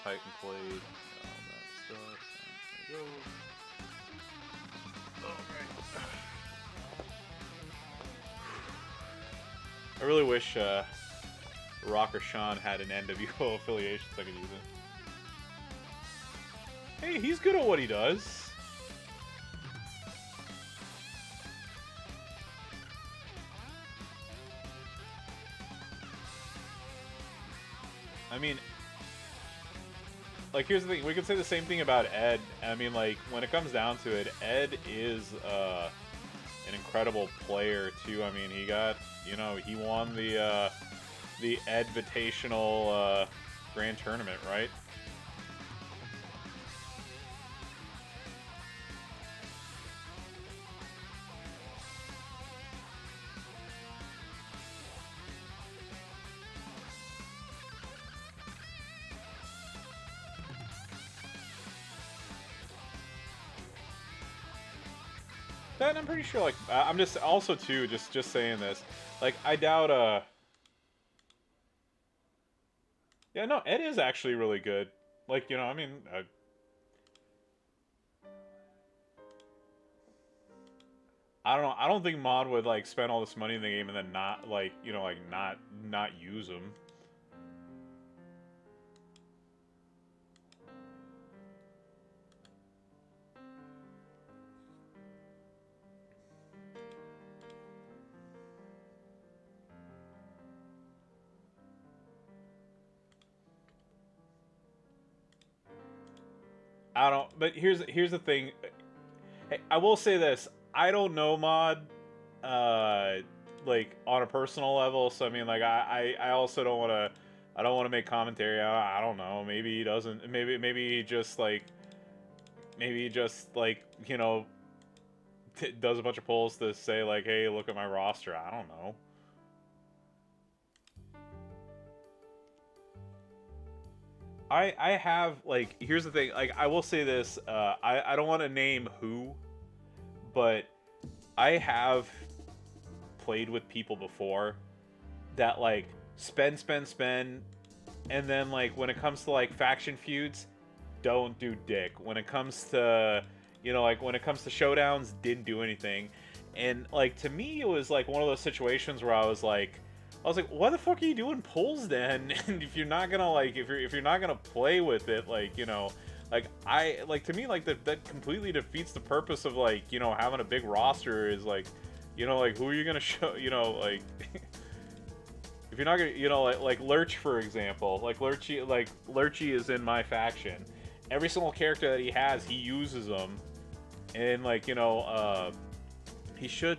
S1: Titan Blade, all that stuff. There we go. Alright. I really wish Rocker Sean had an NWO affiliation so I could use it. Hey, he's good at what he does. I mean, like, here's the thing. We could say the same thing about Ed. I mean, like, when it comes down to it, Ed is an incredible player, too. I mean, he got, you know, he won the Edvitational Grand Tournament, right? And I'm pretty sure, like, I'm just also too just saying this, like, I doubt yeah, no, Ed is actually really good. Like, you know, I mean, I don't know. I don't think Mod would like spend all this money in the game and then not like, you know, like not use them. I don't. But here's the thing. Hey, I will say this. I don't know Mod, uh, like on a personal level. So I mean, like I also don't want to. I don't want to make commentary. I don't know. Maybe he doesn't. Maybe he just like. Maybe he just like, you know, does a bunch of polls to say like, hey, look at my roster. I don't know. I have like, here's the thing, like, I will say this, I don't want to name who, but I have played with people before that like spend, and then like when it comes to like faction feuds, don't do dick. When it comes to, you know, like when it comes to showdowns, didn't do anything. And like to me, it was like one of those situations where I was like, why the fuck are you doing pulls then? And if you're not gonna like, if you're not gonna play with it, like, you know, like to me, like that completely defeats the purpose of like, you know, having a big roster. Is like, you know, like who are you gonna show, you know, like if you're not gonna, you know, like Lurch, for example, like Lurchy is in my faction. Every single character that he has, he uses them, and like, you know, he should.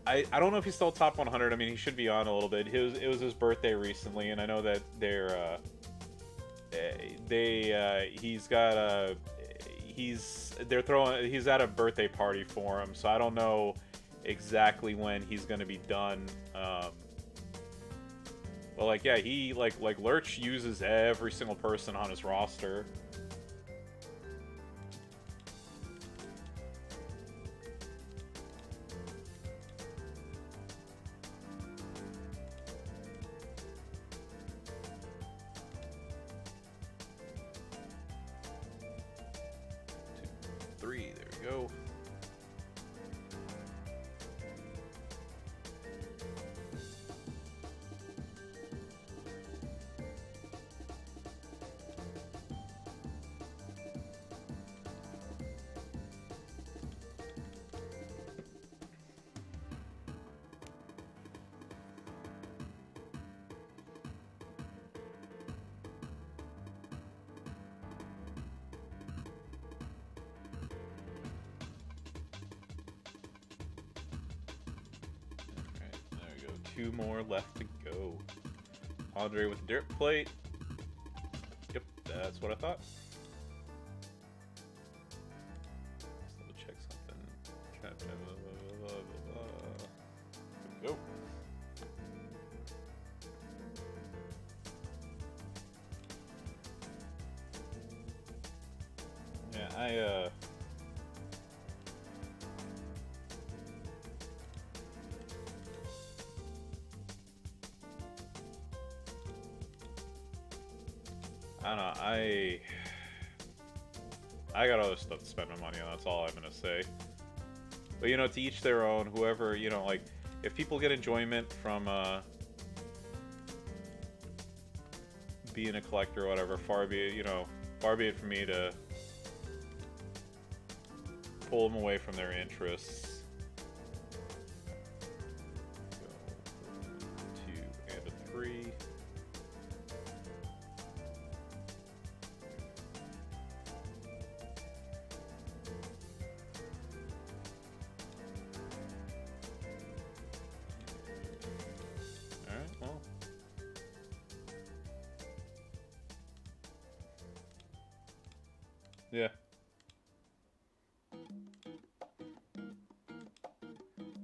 S1: I don't know if he's still top 100. I mean, he should be on a little bit. It was his birthday recently, and I know that he's at a birthday party for him, so I don't know exactly when he's gonna be done. But like, yeah, he like Lurch uses every single person on his roster. Three, there we go. Two more left to go. Andre with the dirt plate. Yep, that's what I thought. Let's double check something. Go. Yeah, I don't know, I got other stuff to spend my money on, that's all I'm gonna say. But, you know, to each their own, whoever, you know, like, if people get enjoyment from, being a collector or whatever, far be it, you know, far be it from me to pull them away from their interests. Go 2 and a 3.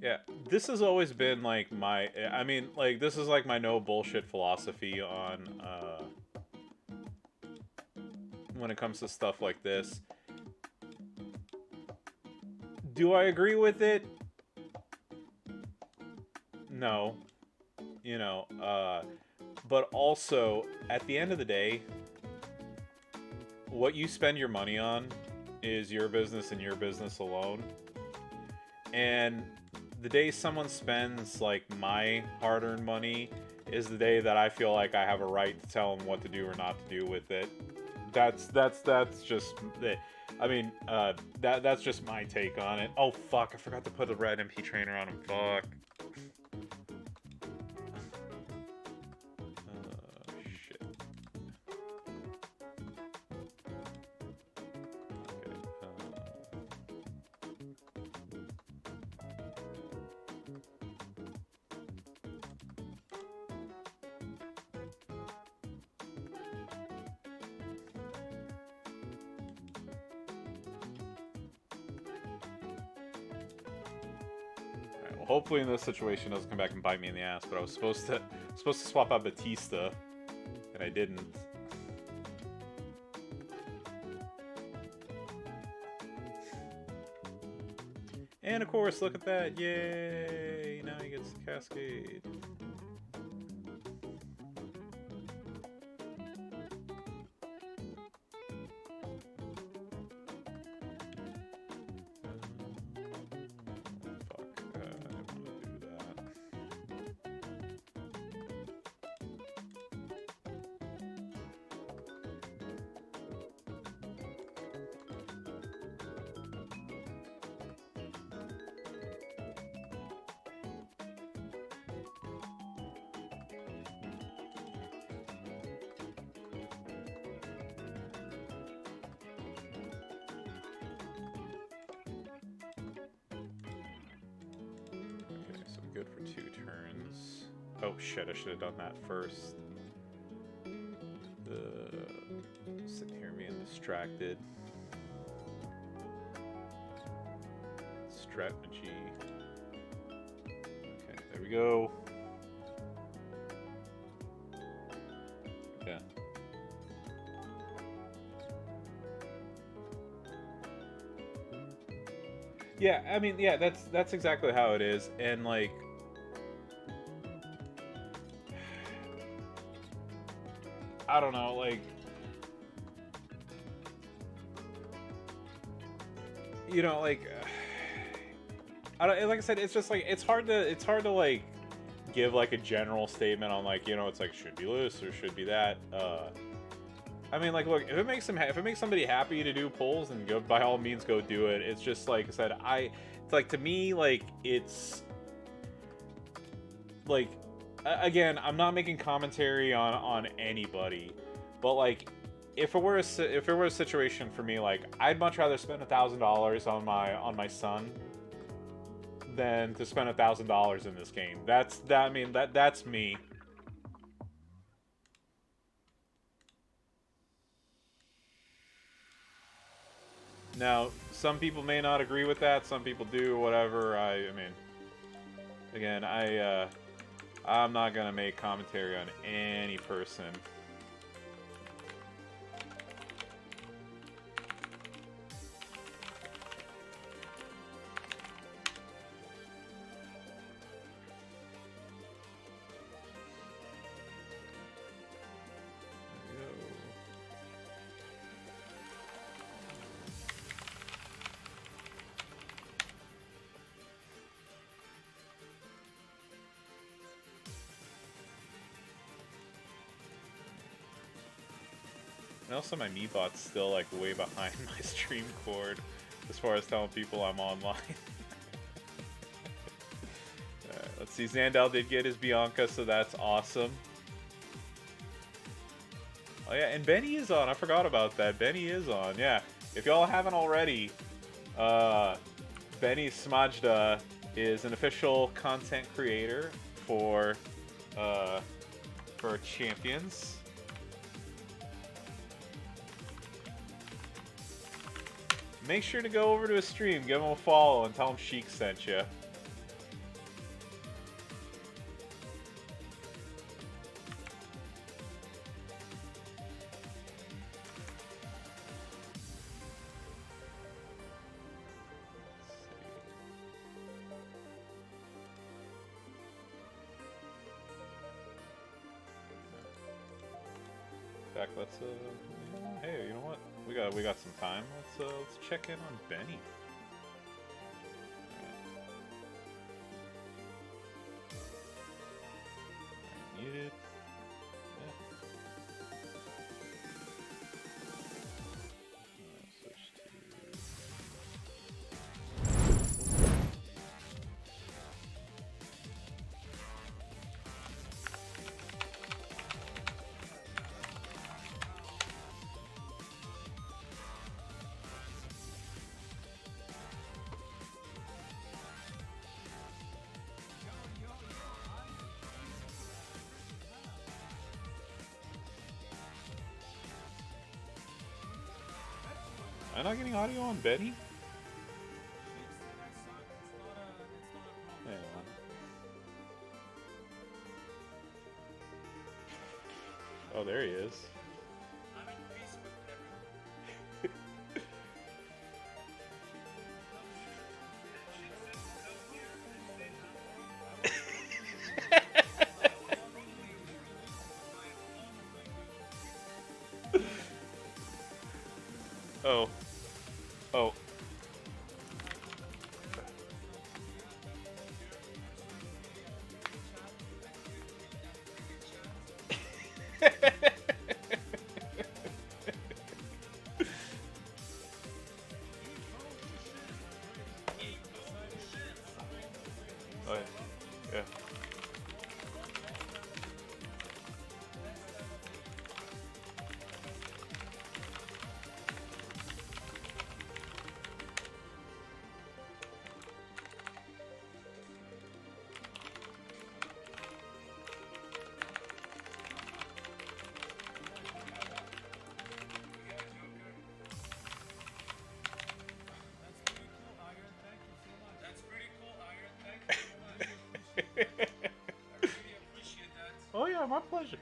S1: Yeah, this has always been like my. I mean, like this is like my no bullshit philosophy on when it comes to stuff like this. Do I agree with it? No. You know, but also at the end of the day, what you spend your money on is your business and your business alone. And the day someone spends like my hard-earned money is the day that I feel like I have a right to tell them what to do or not to do with it. That's just it. I mean, that's just my take on it. Oh fuck, I forgot to put a red MP trainer on him. Fuck. Shit. Hopefully in this situation it doesn't come back and bite me in the ass, but I was supposed to swap out Batista, and I didn't. And of course, look at that! Yay! Now he gets the Cascade. Good for 2 turns. Oh shit, I should have done that first. Sitting here being distracted. Strategy. Okay, there we go. Okay. Yeah, I mean, yeah, that's exactly how it is, and like, I don't know, like, you know, like, I don't, like I said, it's just like it's hard to like give like a general statement on like, you know, it's like should be this or should be that. I mean, like, look, if it makes somebody happy to do pulls, then go, by all means go do it. It's just like I said, it's like, to me, like, it's like, again, I'm not making commentary on anybody, but like, if it were a situation for me, like, I'd much rather spend $1,000 on my son than to spend $1,000 in this game. That's me. Now, some people may not agree with that. Some people do, whatever. I mean, again, I'm not gonna make commentary on any person. And also my Meebot's still like way behind my stream cord as far as telling people I'm online. Alright, let's see, Zandal did get his Bianca, so that's awesome. Oh yeah, and Benny is on, I forgot about that. Benny is on, yeah. If y'all haven't already, Benny Smajda is an official content creator for Champions. Make sure to go over to his stream, give him a follow, and tell him Sheik sent you. Jack, let's hey, you know what? We got some time. Let's check in on Benny. Alright, muted. Switch to. Am I not getting audio on Benny? Yeah. Oh, there he is. Oh. Oh. Oh, yeah. Oh yeah, my pleasure.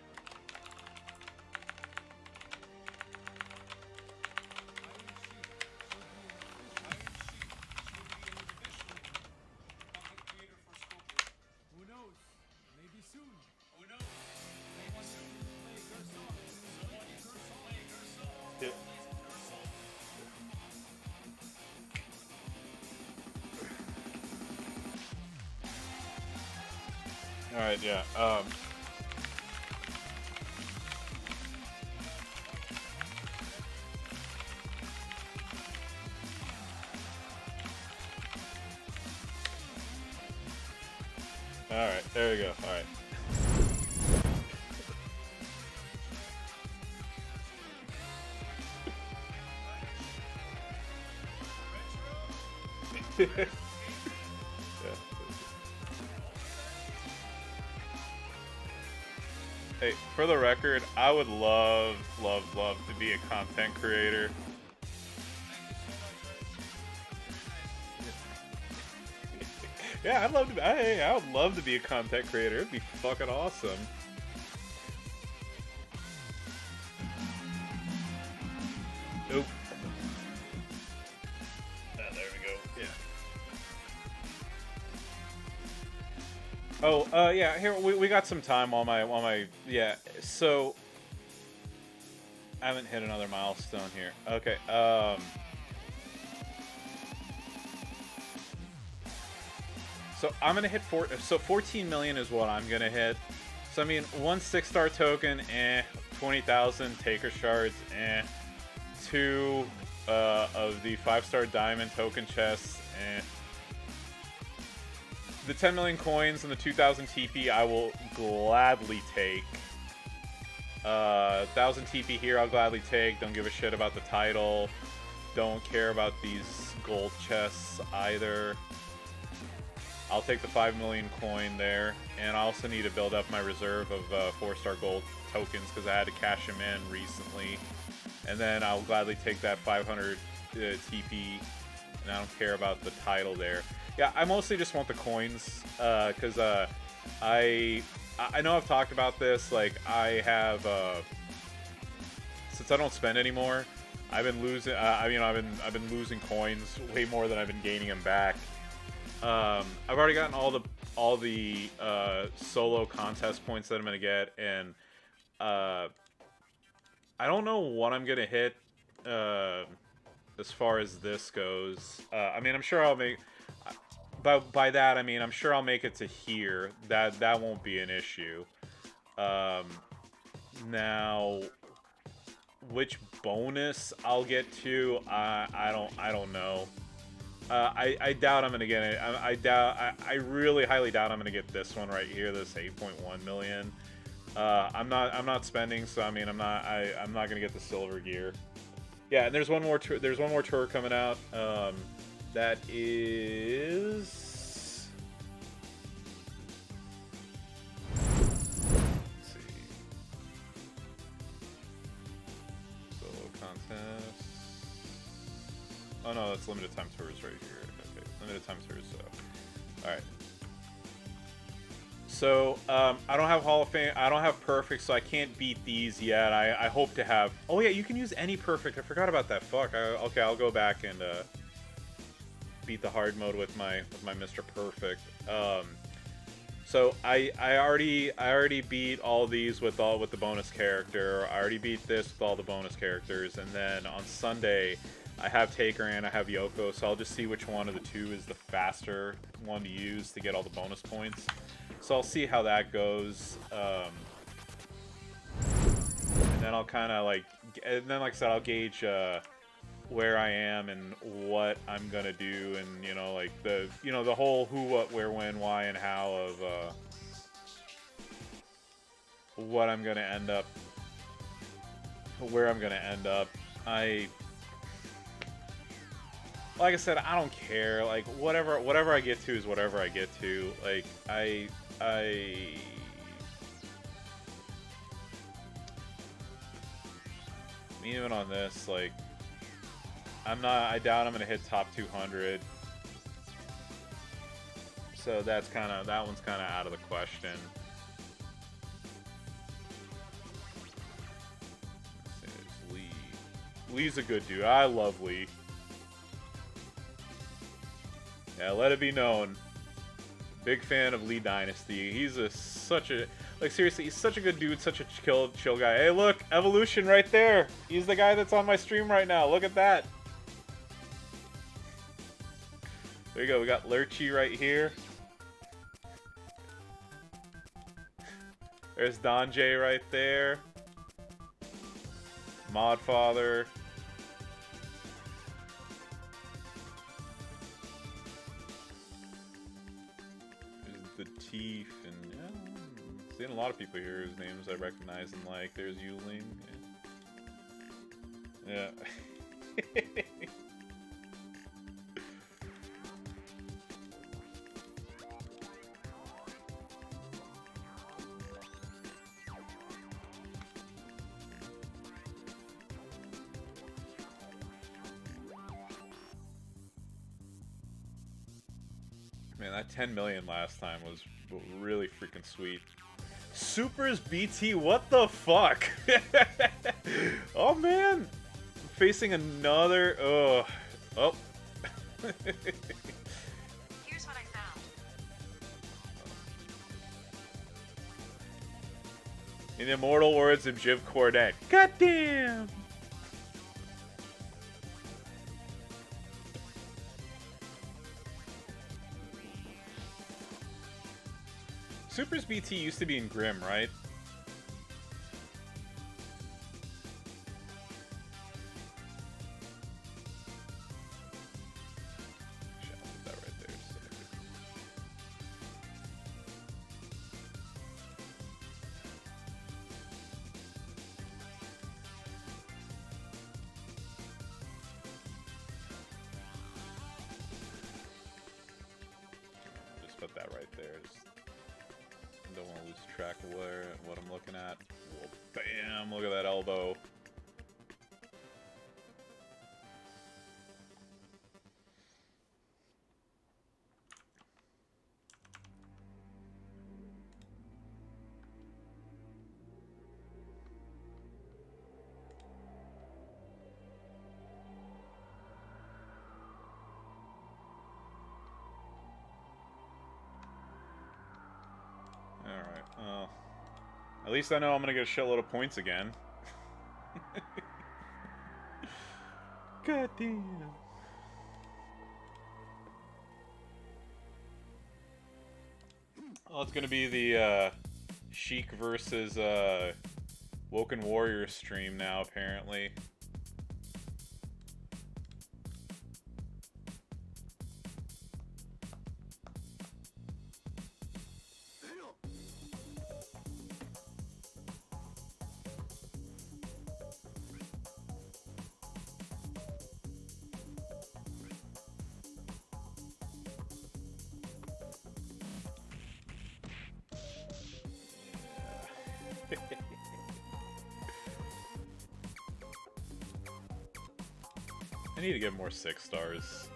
S2: Who knows? Maybe soon. Who knows? Maybe soon.
S1: Yeah. All right, yeah. All right, there we go. All right. Yeah. Hey, for the record, I would love to be a content creator. Yeah, I'd love to. I would love to be a content creator. It'd be fucking awesome. Nope. Ah, there we go. Yeah. Oh, yeah. Here we got some time while my yeah. So I haven't hit another milestone here. Okay. So I'm gonna hit 14 million is what I'm gonna hit. So I mean, one 6-star token, 20,000 taker shards, 2 of the 5-star diamond token chests, the 10 million coins and the 2,000 TP I will gladly take. 1,000 TP here I'll gladly take. Don't give a shit about the title. Don't care about these gold chests either. I'll take the 5 million coin there, and I also need to build up my reserve of 4-star gold tokens because I had to cash them in recently. And then I'll gladly take that 500 TP, and I don't care about the title there. Yeah, I mostly just want the coins because I know I've talked about this. Like I have since I don't spend anymore, I've been losing. I've been losing coins way more than I've been gaining them back. I've already gotten all the solo contest points that I'm gonna get, and I don't know what I'm gonna hit as far as this goes. I mean, I'm sure I'll make. By that I mean I'm sure I'll make it to here. That won't be an issue. Now, which bonus I'll get to, I don't know. I doubt I'm gonna get it. I really highly doubt I'm gonna get this one right here. This 8.1 million. I'm not spending, so I mean I'm not gonna get the silver gear. Yeah, and there's one more tour coming out. That is. Let's see. Solo contest. Oh no, that's limited time tours right here. Okay, limited time tours. So, all right. So I don't have Hall of Fame. I don't have perfect, so I can't beat these yet. I hope to have. Oh yeah, you can use any perfect. I forgot about that. Fuck. Okay, I'll go back and beat the hard mode with my Mr. Perfect. So I already beat all these with the bonus character. I already beat this with all the bonus characters, and then on Sunday I have Taker and I have Yoko. So I'll just see which one of the two is the faster one to use to get all the bonus points. So I'll see how that goes, and then I'll kind of like I said, I'll gauge where I am and what I'm gonna do, and like the whole who, what, where, when, why, and how of what I'm gonna end up, where I'm gonna end up. Like I said, I don't care. Like whatever I get to is whatever I get to. Like even on this, like I doubt I'm gonna hit top 200. So that one's kind of out of the question. There's Lee. Lee's a good dude. I love Lee. Yeah, let it be known. Big fan of Lee Dynasty. He's such a seriously, he's such a good dude, such a chill guy. Hey, look, Evolution right there. He's the guy that's on my stream right now. Look at that. There you go. We got Lurchy right here. There's Don J right there. Modfather. The Teeth, and yeah, I'm seeing a lot of people here whose names I recognize and like. There's Yuling. Yeah. Man, that 10 million last time was really freaking sweet. Supers BT, what the fuck? Oh man, I'm facing another. Oh.
S4: Here's what I found.
S1: In the immortal words of Jim Cornette, goddamn. Supers BT used to be in Grim, right? Actually, I'll put that right there. Just put that right there. Don't want to lose track of what I'm looking at. Well, bam! Look at that elbow. Alright, well, at least I know I'm gonna get a shitload of points again. God damn. Well, it's gonna be the Sheik versus Woken Warrior stream now, apparently. I need to get more 6 stars.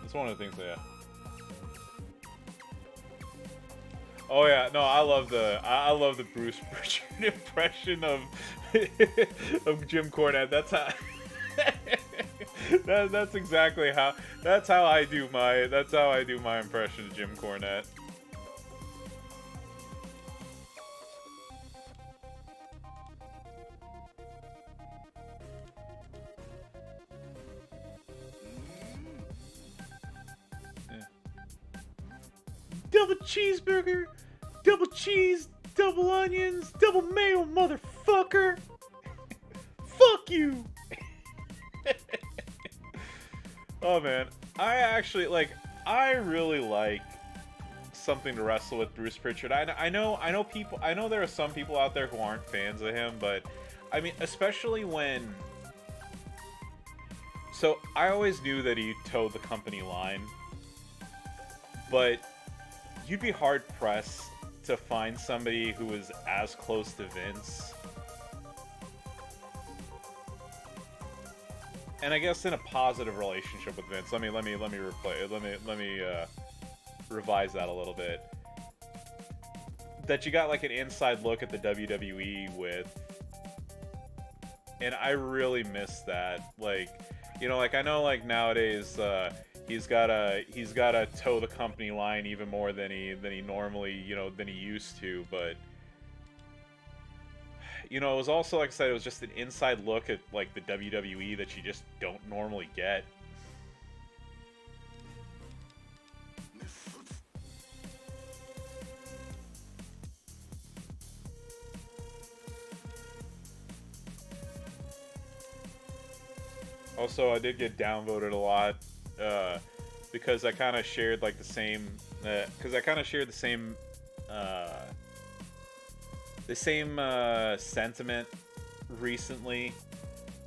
S1: That's one of the things, yeah. Oh yeah, no, I love the Bruce Pritchard impression of of Jim Cornette. That's how that's exactly how I do my impression of Jim Cornette. Double cheeseburger, double cheese, double onions, double mayo, motherfucker! Fuck you! Oh man, I really like something to wrestle with Bruce Pritchard. I know there are some people out there who aren't fans of him, but I mean, especially when. So I always knew that he towed the company line, but you'd be hard pressed to find somebody who was as close to Vince. And I guess in a positive relationship with Vince. Let me revise that a little bit. That you got like an inside look at the WWE with. And I really miss that. Like, you know, like I know like nowadays he's gotta toe the company line even more than he normally, you know, than he used to, but you know, it was also, like I said, it was just an inside look at like the WWE that you just don't normally get. Also, I did get downvoted a lot because I kind of shared like the same sentiment recently.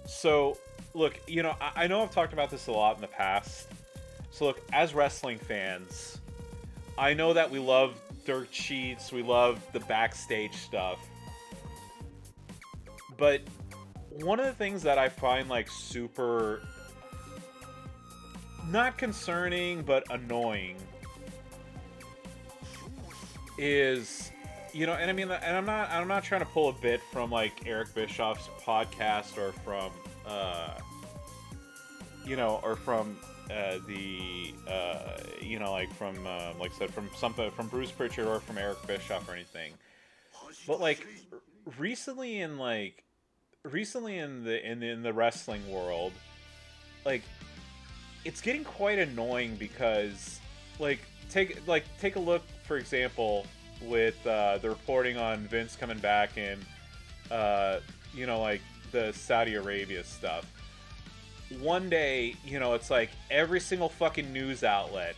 S1: So, look, you know, I know I've talked about this a lot in the past. So, look, as wrestling fans, I know that we love dirt sheets, we love the backstage stuff. But one of the things that I find like super not concerning but annoying is, you know, and I mean, and I'm not trying to pull a bit from like Eric Bischoff's podcast or from you know, or from you know, like from like I said, from Bruce Pritchard or from Eric Bischoff or anything, but like recently in the wrestling world, like it's getting quite annoying because take a look, for example, with the reporting on Vince coming back and you know, like the Saudi Arabia stuff. One day, you know, it's like every single fucking news outlet,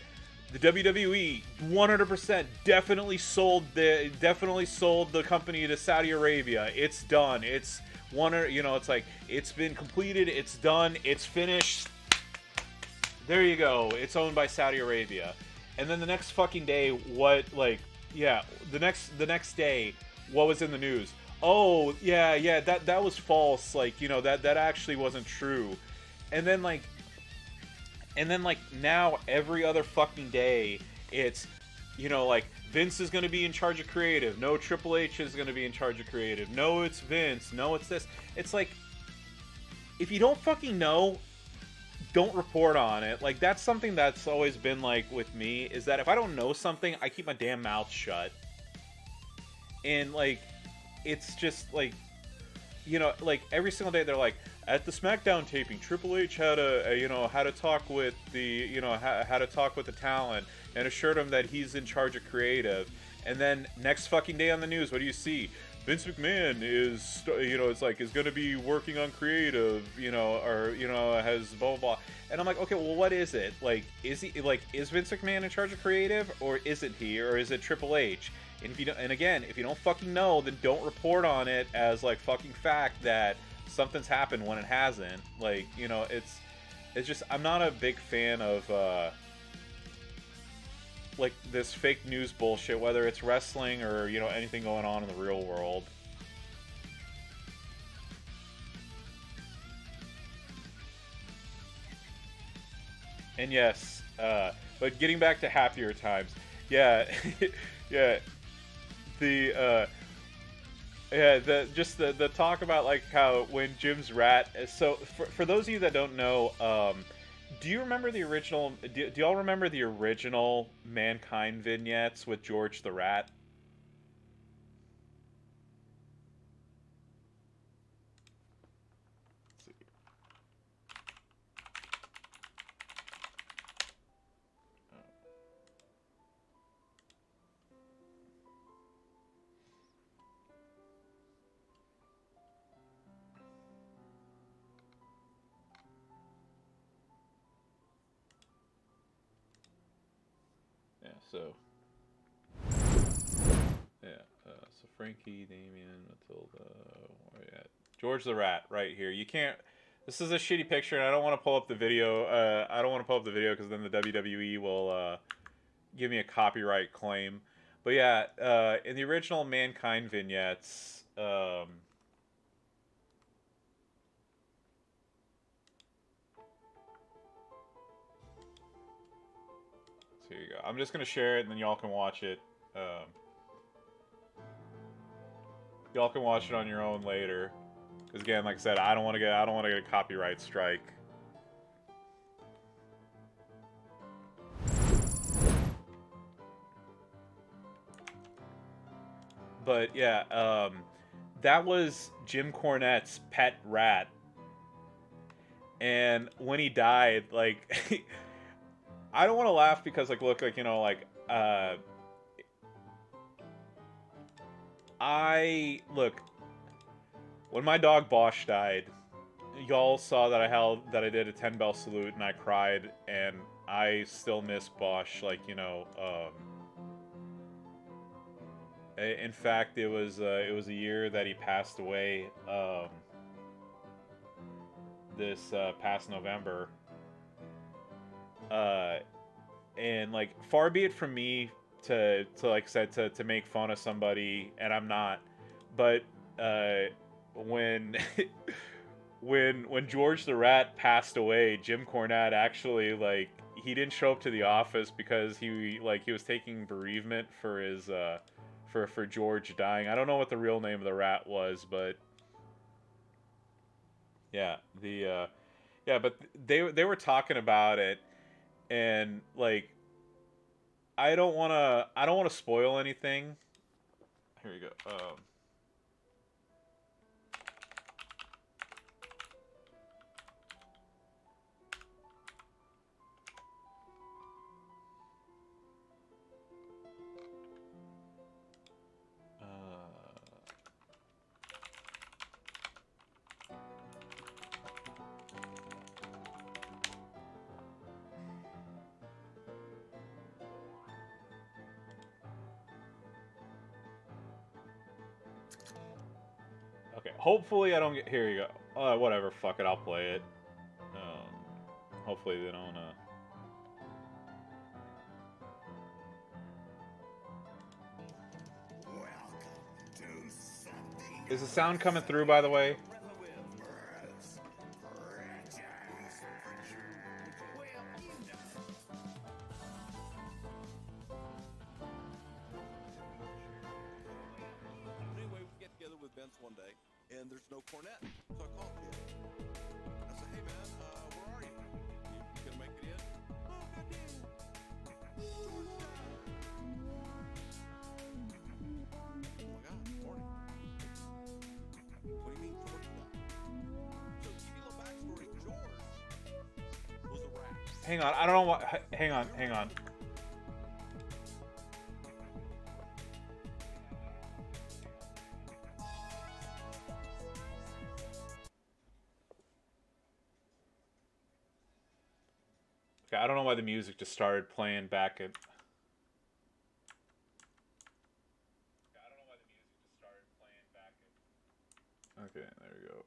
S1: the WWE 100% definitely sold the company to Saudi Arabia. It's done. It's you know, it's like it's been completed. It's done. It's finished. There you go. It's owned by Saudi Arabia. And then the next fucking day, the next day, what was in the news? Oh, yeah, that was false. Like, you know, that actually wasn't true. And then now every other fucking day, it's, you know, like Vince is going to be in charge of creative. No, Triple H is going to be in charge of creative. No, it's Vince. No, it's this. It's like, if you don't fucking know, don't report on it. Like, that's something that's always been like with me, is that if I don't know something, I keep my damn mouth shut. And like, it's just like, you know, like every single day they're like, at the SmackDown taping, Triple H had had to talk with the, had to talk with the talent and assured him that he's in charge of creative. And then next fucking day on the news, what do you see? Vince McMahon is, is going to be working on creative, has blah, blah, blah. And I'm like, okay, well, what is it? Like, is Vince McMahon in charge of creative, or isn't he, or is it Triple H? And if you don't, and again, if you don't fucking know, then don't report on it as like fucking fact that something's happened when it hasn't. Like, it's just, I'm not a big fan of like this fake news bullshit, whether it's wrestling or anything going on in the real world. And yes, but getting back to happier times, yeah, yeah, the the talk about like how when Jim's rat. So for those of you that don't know, do you remember the original? Do y'all remember the original Mankind vignettes with George the Rat? Let's see. Yeah, so so Frankie, Damien, Matilda, yeah, George the Rat, right here. You can't. This is a shitty picture, and I don't want to pull up the video. I don't want to pull up the video because then the WWE will give me a copyright claim. But yeah, in the original Mankind vignettes, so here you go. I'm just gonna share it, and then y'all can watch it. Y'all can watch it on your own later. Because again, like I said, I don't want to get a copyright strike. But yeah, that was Jim Cornette's pet rat. And when he died, like, I don't want to laugh because, like, look, like, when my dog Bosch died, y'all saw that I did a 10 bell salute and I cried, and I still miss Bosch, like, in fact, it was a year that he passed away, this past November. And like, far be it from me to like said to make fun of somebody, and I'm not, but when when George the Rat passed away, Jim Cornette actually, like, he didn't show up to the office because he was taking bereavement for his for George dying. I don't know what the real name of the rat was, but yeah, but they were talking about it, and like, I don't want to spoil anything. Here we go. Okay, hopefully I don't get... Here you go. Whatever, fuck it, I'll play it. Hopefully they don't, Is the sound coming through, by the way?
S5: Anyway, we get together with Vince one day, and there's no Cornette. So I called him. I said, hey, man, where are you? You gonna make it in? Oh, goddamn. George died. Oh, my God, morning. What do you mean, George
S1: Hang on, I don't know what. Hang on, hang on. Okay, I don't know why the music just started playing back at. Okay, there we go.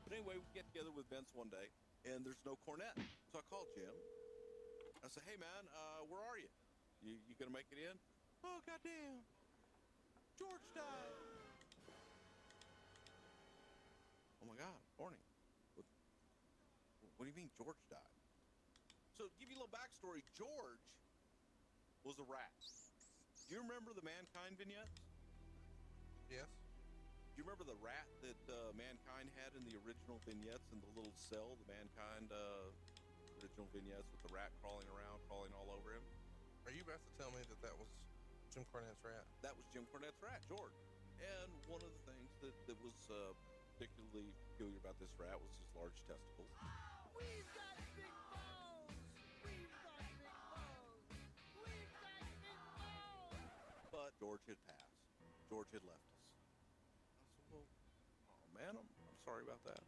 S5: But anyway, we get together with Vince one day, and there's no cornet. So I called Jim. I said, hey, man, where are you? You going to make it in? Oh, goddamn. George died. Oh, my God. Morning. What do you mean George died? So, to give you a little backstory, George was a rat. Do you remember the Mankind vignettes?
S6: Yes.
S5: Do you remember the rat that Mankind had in the original vignettes in the little cell, the Mankind original vignettes with the rat crawling around, crawling all over him?
S6: Are you about to tell me that that was Jim Cornette's rat?
S5: That was Jim Cornette's rat, George. And one of the things that was particularly peculiar about this rat was his large testicles.
S7: We've got big balls! We've got big balls! We've got big balls!
S5: But George had passed. George had left us. I said, well, oh man, I'm sorry about that.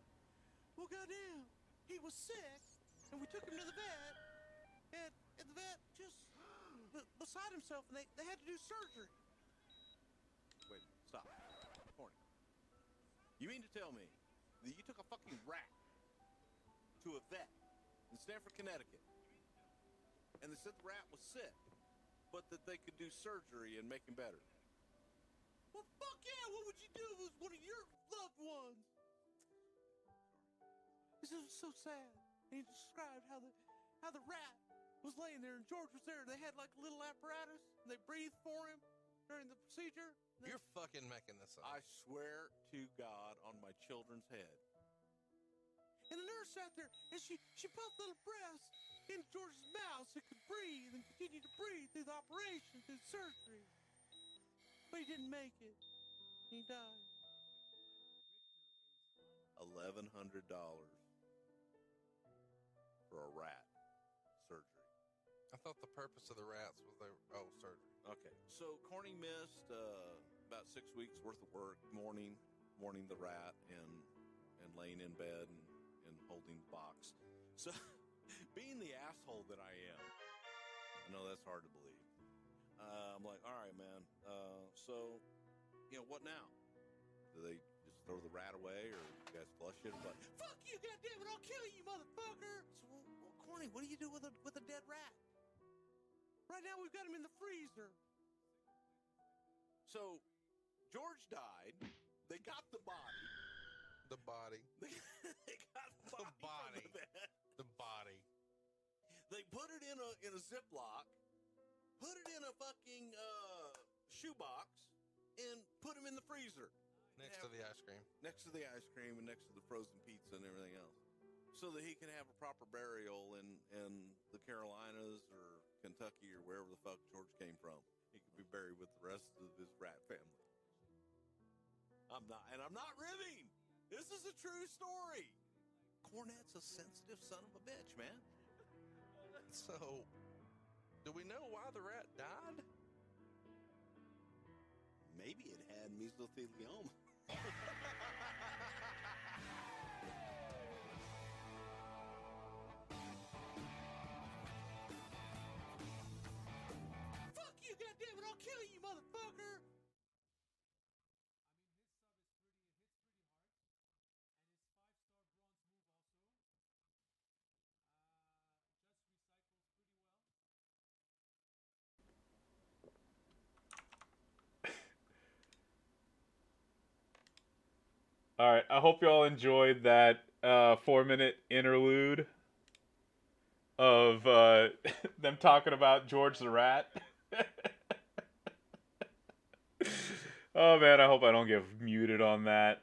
S5: Well, goddamn, he was sick, and we took him to the vet, and the vet just beside himself, and they had to do surgery. Wait, stop. Corny. You mean to tell me that you took a fucking rat to a vet in Stamford, Connecticut, and they said the rat was sick, but that they could do surgery and make him better? Well, fuck yeah! What would you do if it was one of your loved ones? This was so sad. And he described how the rat was laying there, and George was there. And they had like a little apparatus, and they breathed for him during the procedure.
S6: You're fucking making this up.
S5: I swear to God on my children's head. And the nurse sat there, and she pumped little breaths in George's mouth so he could breathe and continue to breathe through the operation, through the surgery. But he didn't make it. He died. $1,100 for a rat surgery.
S6: I thought the purpose of the rats was surgery.
S5: Okay, so Corny missed about 6 weeks worth of work, mourning the rat and laying in bed and holding the box. So, being the asshole that I am, I know that's hard to believe. I'm like, all right, man. So, what now? Do they just throw the rat away, or you guys flush it? But fuck you, goddammit! I'll kill you, motherfucker! So, well, Corny, what do you do with a dead rat? Right now, we've got him in the freezer. So, George died. They got the body.
S6: The body.
S5: They got the body. From the vet.
S6: The body.
S5: They put it in a Ziploc, put it in a fucking shoebox, and put him in the freezer.
S6: Next to the ice cream.
S5: Next to the ice cream and next to the frozen pizza and everything else. So that he can have a proper burial in the Carolinas or Kentucky or wherever the fuck George came from. He could be buried with the rest of his rat family. I'm not ribbing. This is a true story. Cornette's a sensitive son of a bitch, man.
S6: So, do we know why the rat died?
S5: Maybe it had mesothelioma. Fuck you, goddammit! I'll kill you, motherfucker!
S1: All right, I hope you all enjoyed that 4-minute interlude of them talking about George the Rat. Oh man, I hope I don't get muted on that.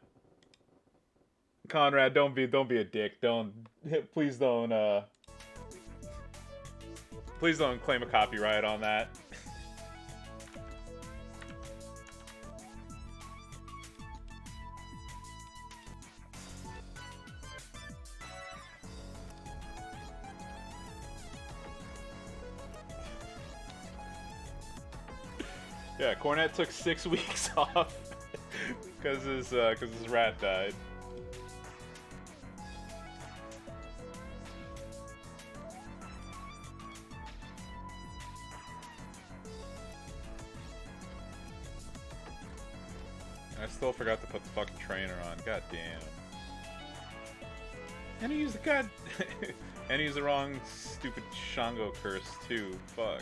S1: Conrad, don't be a dick. Please don't claim a copyright on that. Yeah, Cornette took 6 weeks off because his rat died. I still forgot to put the fucking trainer on. God damn. And he used the and he used the wrong stupid Shango curse too. Fuck.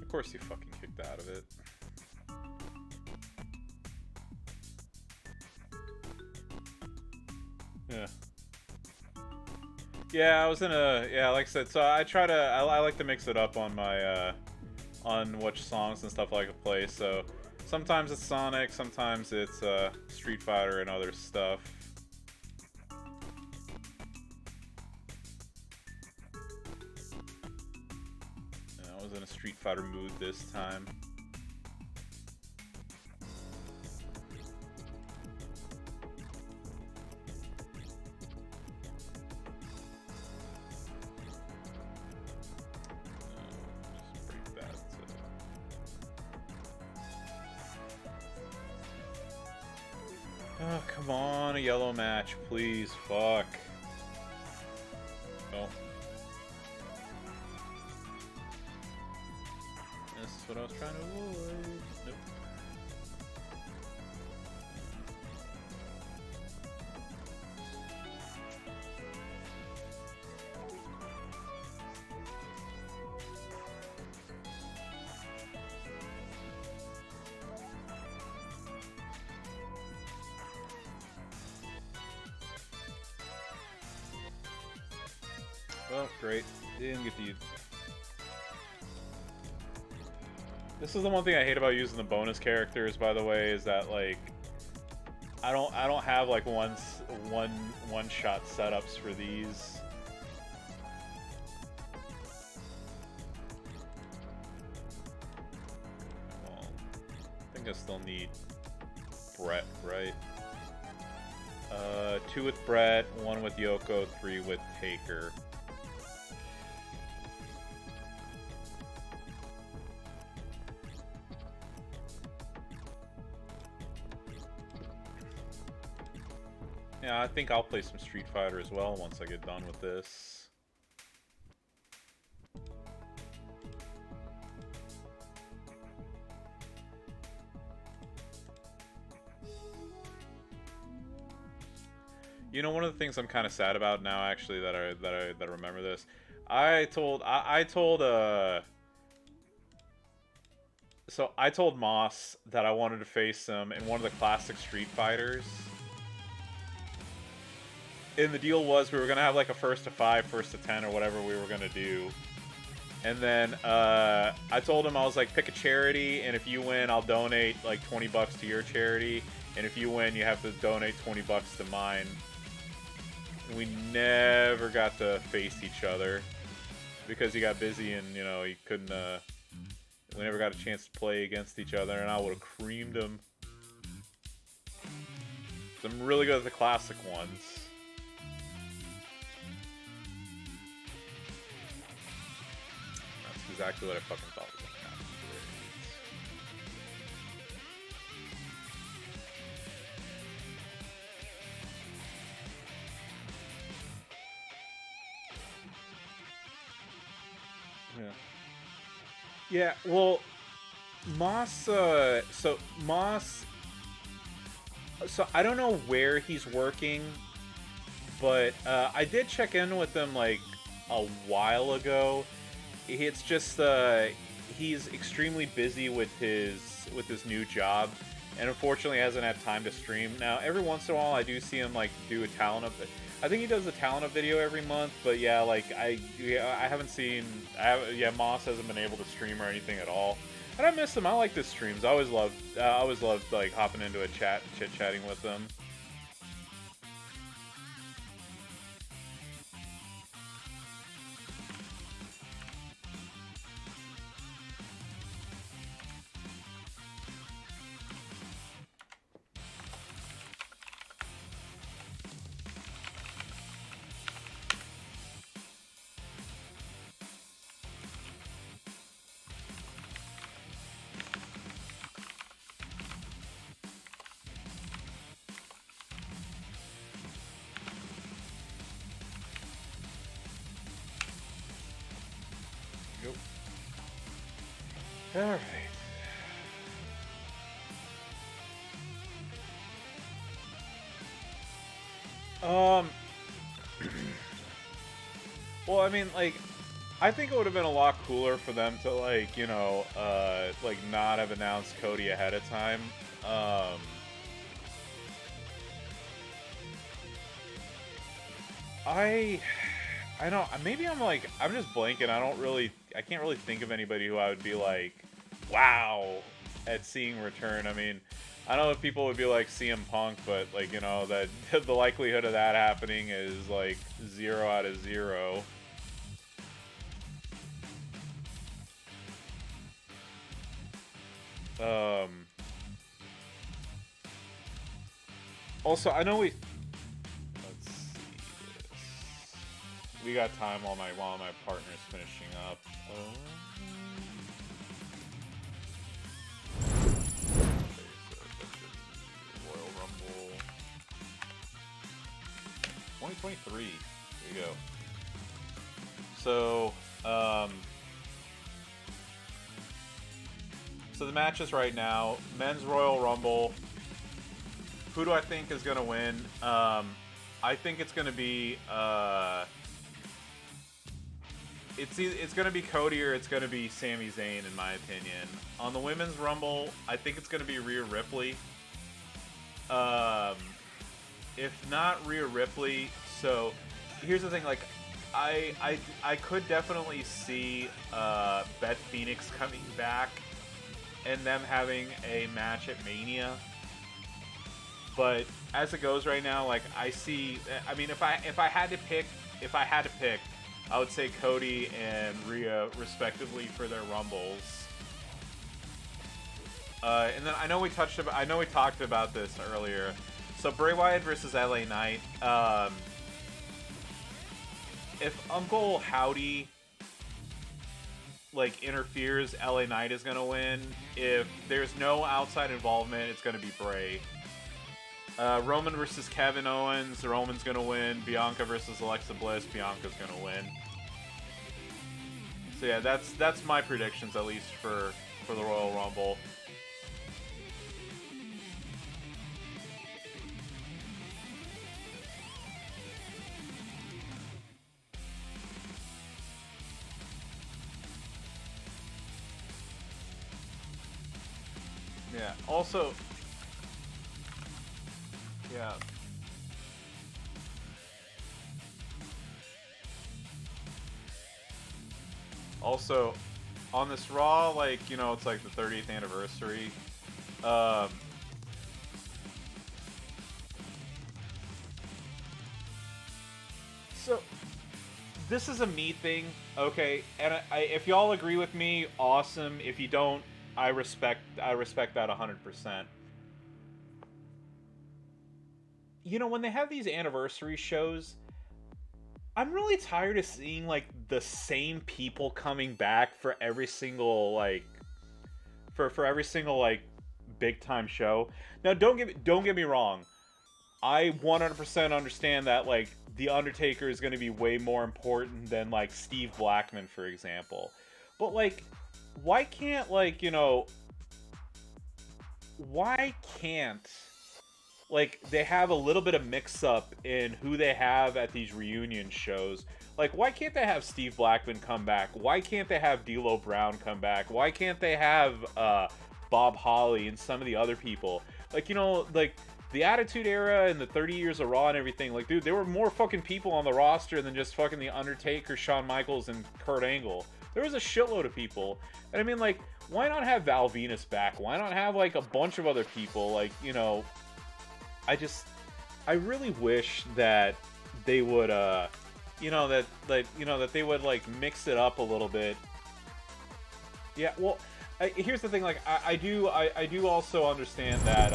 S1: Of course you fucking kicked out of it. Yeah. Yeah, I was in a... Yeah, like I said, so I try to... I like to mix it up on my... on which songs and stuff I like to play, so... Sometimes it's Sonic, sometimes it's Street Fighter and other stuff. I was in a Street Fighter mood this time. Just break that. Oh, come on, a yellow match, please. Fuck. Oh. That's what I was trying to avoid. Nope. Well, great. Didn't get to use. This is the one thing I hate about using the bonus characters, by the way, is that like I don't have like one shot setups for these. Well, I think I still need Brett, right? 2 with Brett, 1 with Yoko, 3 with Taker. Yeah, I think I'll play some Street Fighter as well once I get done with this. You know, one of the things I'm kind of sad about now, actually, that I remember this. I told Moss that I wanted to face him in one of the classic Street Fighters. And the deal was we were gonna have like a first to 5, first to 10, or whatever we were gonna do. And then I told him, I was like, pick a charity, and if you win, I'll donate like $20 to your charity, and if you win, you have to donate $20 to mine. And we never got to face each other because he got busy and, you know, he couldn't. We never got a chance to play against each other, and I would have creamed him. I'm really good at the classic ones. That's exactly what I fucking thought was going to happen. Yeah. Yeah, well, Moss, so I don't know where he's working, but I did check in with him like a while ago. It's just he's extremely busy with his new job, and unfortunately hasn't had time to stream. Now, every once in a while, I do see him like do a talent up. I think he does a talent up video every month, but yeah, like I haven't seen. Moss hasn't been able to stream or anything at all, and I miss him. I like his streams. I always loved like hopping into a chit-chatting with him. All right. Well, I mean, like, I think it would have been a lot cooler for them to, like, you know, like, not have announced Cody ahead of time. I don't, maybe I'm just blanking. I can't really think of anybody who I would be like, wow, at seeing return. I mean, I don't know if people would be like CM Punk, but like, you know, that the likelihood of that happening is like 0 out of 0. Also, I know let's see this. We got time while my partner's finishing up. Royal Rumble 2023. There you go. So, so the matches right now: Men's Royal Rumble. Who do I think is gonna win? I think it's gonna be it's gonna be Cody or it's gonna be Sami Zayn, in my opinion. On the Women's Rumble, I think it's gonna be Rhea Ripley. If not Rhea Ripley, so here's the thing: like, I could definitely see Beth Phoenix coming back and them having a match at Mania. But as it goes right now, like, I mean, if I had to pick, I would say Cody and Rhea respectively for their Rumbles. And then I know we talked about this earlier. So Bray Wyatt versus LA Knight. If Uncle Howdy like interferes, LA Knight is gonna win. If there's no outside involvement, it's gonna be Bray. Roman versus Kevin Owens. Roman's gonna win. Bianca versus Alexa Bliss. Bianca's gonna win. So yeah, that's my predictions, at least for the Royal Rumble. Yeah. Also. Yeah. Also, on this Raw, like, you know, it's like the 30th anniversary. So, this is a me thing, okay? And if y'all agree with me, awesome. If you don't, I respect that 100%. You know, when they have these anniversary shows, I'm really tired of seeing like the same people coming back for every single like for every single like big time show. Now don't get me wrong. I 100% understand that like The Undertaker is going to be way more important than like Steve Blackman, for example. But like, why can't like, you know, why can't like they have a little bit of mix up in who they have at these reunion shows? Like, why can't they have Steve Blackman come back? Why can't they have D'Lo Brown come back? Why can't they have Bob Holly and some of the other people? Like, you know, like, the Attitude Era and the 30 Years of Raw and everything, like, dude, there were more fucking people on the roster than just fucking The Undertaker, Shawn Michaels, and Kurt Angle. There was a shitload of people. And I mean, like, why not have Val Venus back? Why not have, like, a bunch of other people? Like, you know, I really wish that they would, you know, that they would, like, mix it up a little bit. Yeah, well, here's the thing, like, I do also understand that,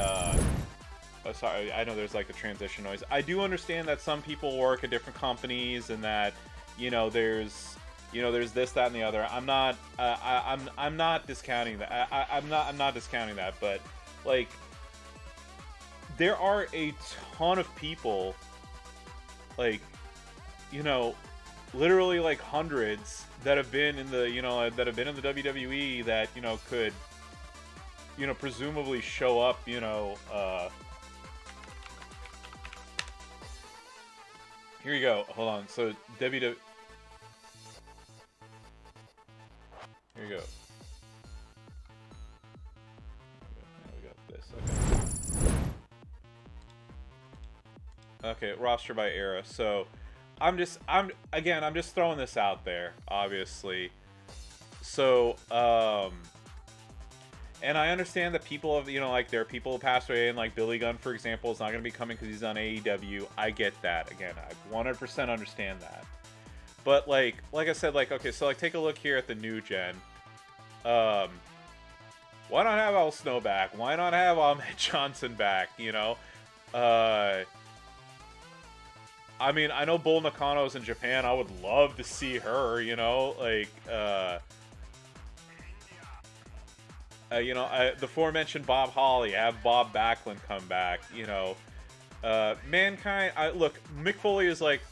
S1: oh, sorry, I know there's, like, a transition noise. I do understand that some people work at different companies and that, you know, there's this, that, and the other. I'm not discounting that. I'm not discounting that, but, like, there are a ton of people, like, you know, literally, like, hundreds that have been in the, you know, that have been in the WWE that, you know, could, you know, presumably show up, you know, here you go. Hold on. So, WWE... Here you go. We got this. Okay, roster by era. So, I'm just throwing this out there, obviously. So, and I understand that people have, you know, like, there are people who passed away, and, like, Billy Gunn, for example, is not going to be coming because he's on AEW. I get that. Again, I 100% understand that. But, like I said, like, okay, so, like, take a look here at the new gen. Why not have Al Snow back? Why not have Ahmed Johnson back, you know? I mean, I know Bull Nakano's in Japan. I would love to see her, you know? Like, you know, the aforementioned Bob Holly, have Bob Backlund come back, you know? Mankind, look, Mick Foley is, like,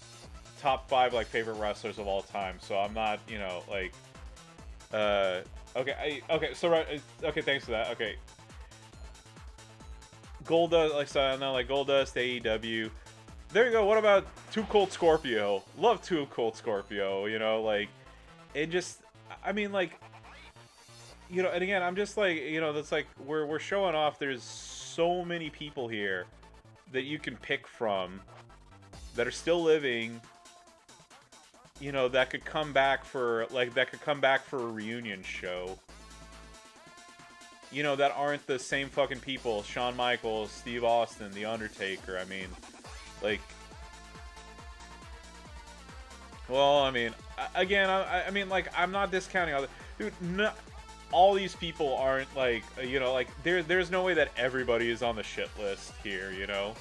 S1: top 5, like, favorite wrestlers of all time, so I'm not, you know, like, okay, okay, thanks for that, okay. Goldust, like, so I know, like, Goldust, AEW, there you go, what about Too Cold Scorpio? Love Too Cold Scorpio, you know, like, it just, I mean, like, you know, and again, I'm just, like, you know, that's, like, we're showing off, there's so many people here that you can pick from that are still living, you know, that could come back for, like, a reunion show. You know, that aren't the same fucking people. Shawn Michaels, Steve Austin, The Undertaker. I mean, like, well, I mean, again, I mean, like, I'm not discounting all the, dude, no, all these people aren't, like, you know, like, there's no way that everybody is on the shit list here, you know?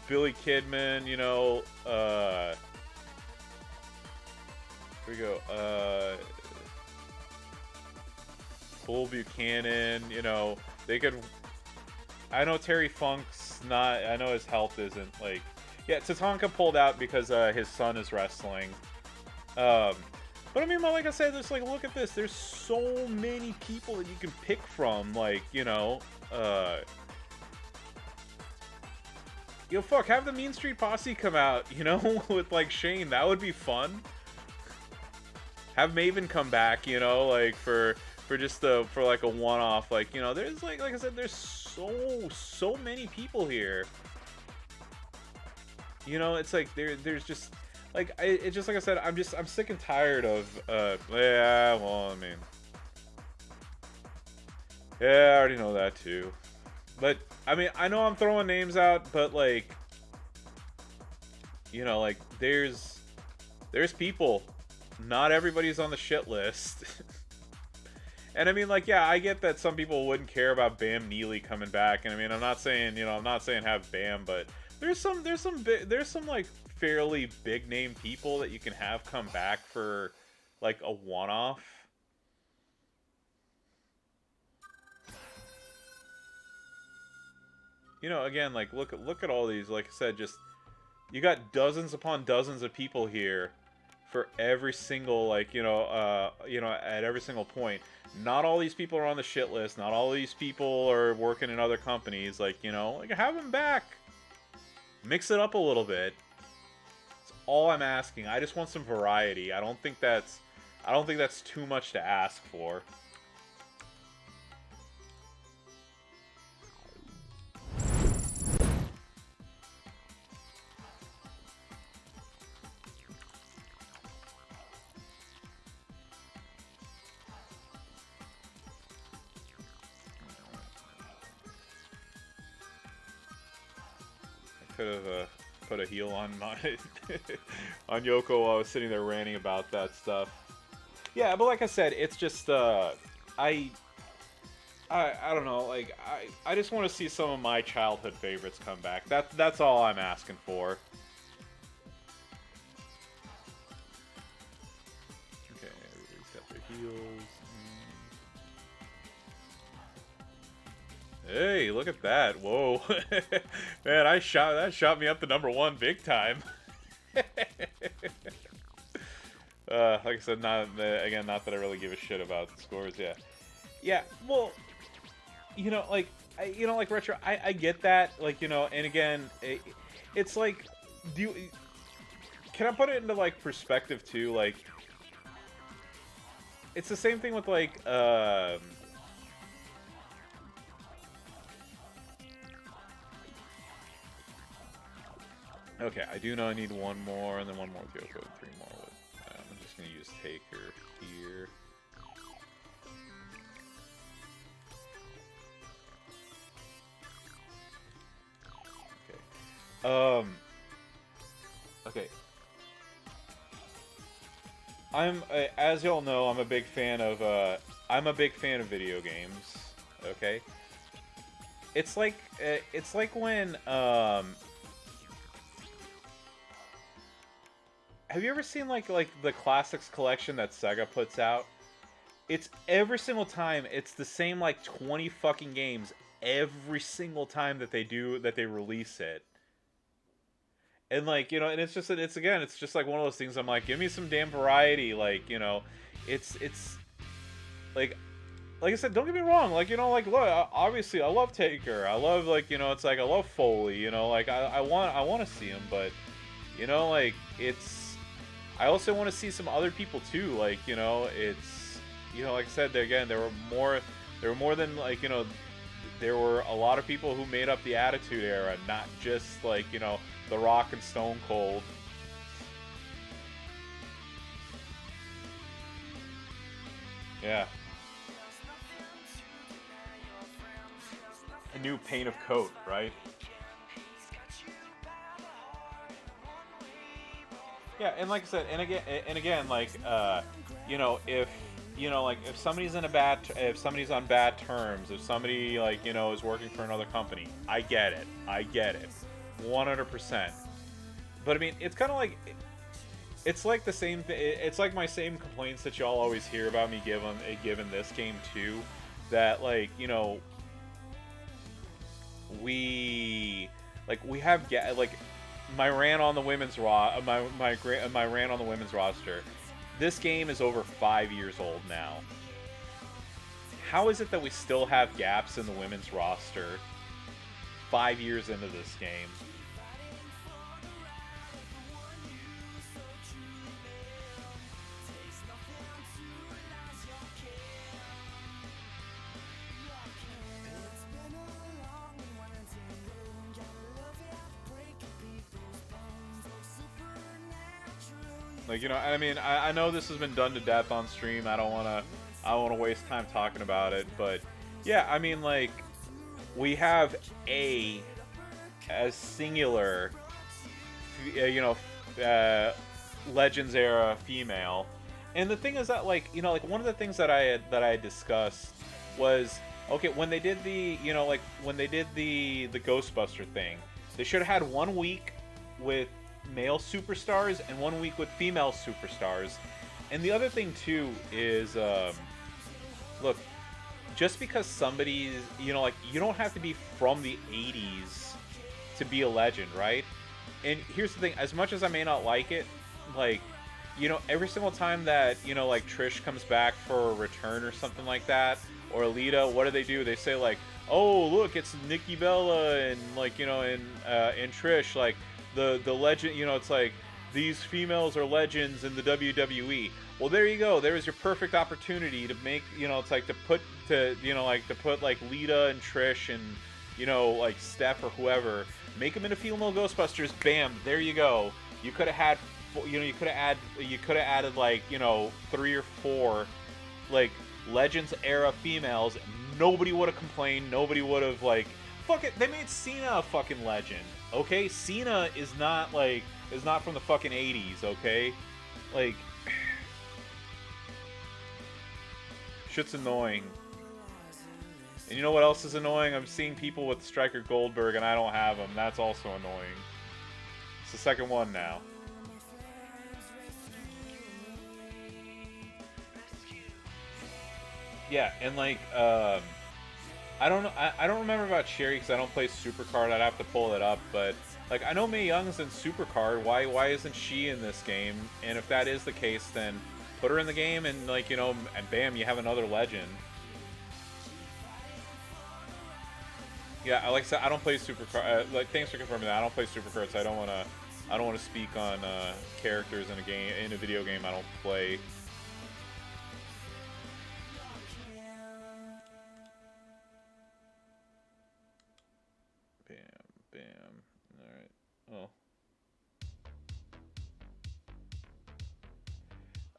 S1: Billy Kidman, you know, here we go, Bull Buchanan, you know, they could, I know Terry Funk's not, I know his health isn't, like, yeah, Tatanka pulled out because, his son is wrestling, but I mean, like I said, there's, like, look at this, there's so many people that you can pick from, like, you know, yo, fuck, have the Mean Street Posse come out, you know, with, like, Shane. That would be fun. Have Maven come back, you know, like, for like, a one-off. Like, you know, there's, like I said, there's so many people here. You know, it's like, there's just, like, it's just, like I said, I'm sick and tired of, yeah, well, I mean, yeah, I already know that, too. But, I mean, I know I'm throwing names out, but, like, you know, like, there's people. Not everybody's on the shit list. And, I mean, like, yeah, I get that some people wouldn't care about Bam Neely coming back. And, I mean, I'm not saying, you know, I'm not saying have Bam, but there's some, like, fairly big-name people that you can have come back for, like, a one-off. You know, again, like, look at all these, like I said, just, you got dozens upon dozens of people here for every single, like, you know, at every single point. Not all these people are on the shit list, not all these people are working in other companies, like, you know, like, have them back. Mix it up a little bit. That's all I'm asking. I just want some variety. I don't think that's too much to ask for. Could have put a heel on my on Yoko while I was sitting there ranting about that stuff. Yeah, but like I said, it's just I don't know. Like I just want to see some of my childhood favorites come back. That's all I'm asking for. Okay, everybody's got their heels. Hey, look at that. Whoa. Man, that shot me up to #1 big time. Like I said, not that I really give a shit about the scores, yeah. Yeah, well, like Retro, I get that, like, and again, it's like, can I put it into, like, perspective, too? Like, it's the same thing with, like, okay, I do know I need one more, and then one more with Yoko, and 3 more with... I'm just going to use Taker here. Okay. Okay. As y'all know, I'm a big fan of video games, okay? It's like when, have you ever seen like the Classics collection that Sega puts out? It's every single time it's the same like 20 fucking games every single time that they release it. And like, and it's just like one of those things I'm like, give me some damn variety, like, it's like I said, don't get me wrong, like, like, look, obviously I love Taker. I love, like, it's like I love Foley, like I want to see him, but like it's I also want to see some other people too, like, it's, like I said, there were more than, like, there were a lot of people who made up the Attitude Era, not just, like, The Rock and Stone Cold. Yeah. A new paint of coat, right? Yeah, and like I said, and again, like, if somebody's if somebody's on bad terms, if somebody, like, is working for another company, I get it, 100%. But I mean, it's kind of like, it's like the same thing. It's like my same complaints that y'all always hear about me given this game too. That, like, we have like my rant on the women's my rant on the women's roster. This game is over 5 years old now. How is it that we still have gaps in the women's roster 5 years into this game? Like, I mean, I know this has been done to death on stream. I don't want to waste time talking about it, but yeah, I mean, like, we have as singular, Legends era female, and the thing is that, like, like, one of the things that I had discussed was, okay, when they did the, when they did the Ghostbuster thing, they should have had 1 week with male superstars and 1 week with female superstars. And the other thing too is, look, just because somebody's, like, you don't have to be from the 80s to be a legend, right? And here's the thing, as much as I may not like it, like, every single time that, like, Trish comes back for a return or something like that, or Lita, what do? They say like, oh look, it's Nikki Bella and like, you know, and Trish, like the legend, you know, it's like these females are legends in the WWE. Well, there you go. There's your perfect opportunity to make, you know, it's like to put like Lita and Trish and, you know, like Steph or whoever, make them into female Ghostbusters. Bam, there you go. You could have had, you know, you could have added like, you know, 3 or 4 like Legends era females. Nobody would have complained. Nobody would have like, fuck it. They made Cena a fucking legend. Okay, Cena is not from the fucking 80s. Okay, like. Shit's annoying. And you know what else is annoying? I'm seeing people with Stryker Goldberg and I don't have them. That's also annoying. It's the second one now. Yeah, and like, I don't remember about Sherry because I don't play Supercard. I'd have to pull it up, but like I know Mae Young's in Supercard. Why isn't she in this game? And if that is the case, then put her in the game and, like, you know, and bam, you have another legend. Yeah, like I said, I don't play Supercard. Like, thanks for confirming that. I don't play Supercards. So I don't want to speak on characters in a video game I don't play. Bam, bam. All right.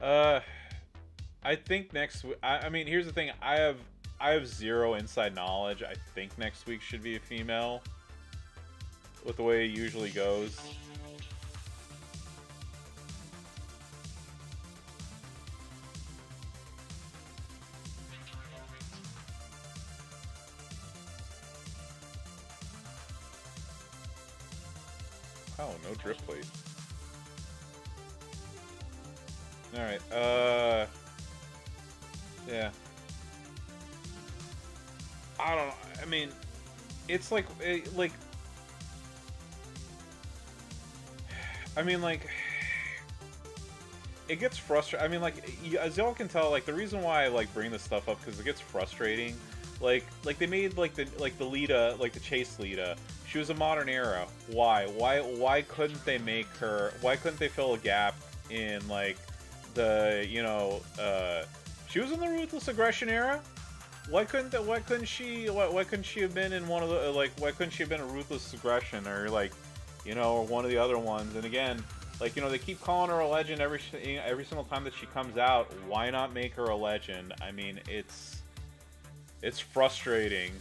S1: Oh. I think next week. I mean, here's the thing. I have zero inside knowledge. I think next week should be a female, with the way it usually goes. Oh, no drip plate. Alright, yeah. I don't know, I mean, it's like, I mean, like, it gets frustrating. I mean, like, as y'all can tell, like, the reason why I, like, bring this stuff up, because it gets frustrating. Like they made, like, the Lita, like, the Chase Lita. She was a modern era. Why couldn't they make her, why couldn't they fill a gap in, like, the, you know, she was in the Ruthless Aggression era. Why couldn't she have been in one of the, like, why couldn't she have been a Ruthless Aggression, or, like, you know, or one of the other ones? And again, like, you know, they keep calling her a legend every single time that she comes out. Why not make her a legend? I mean, it's frustrating.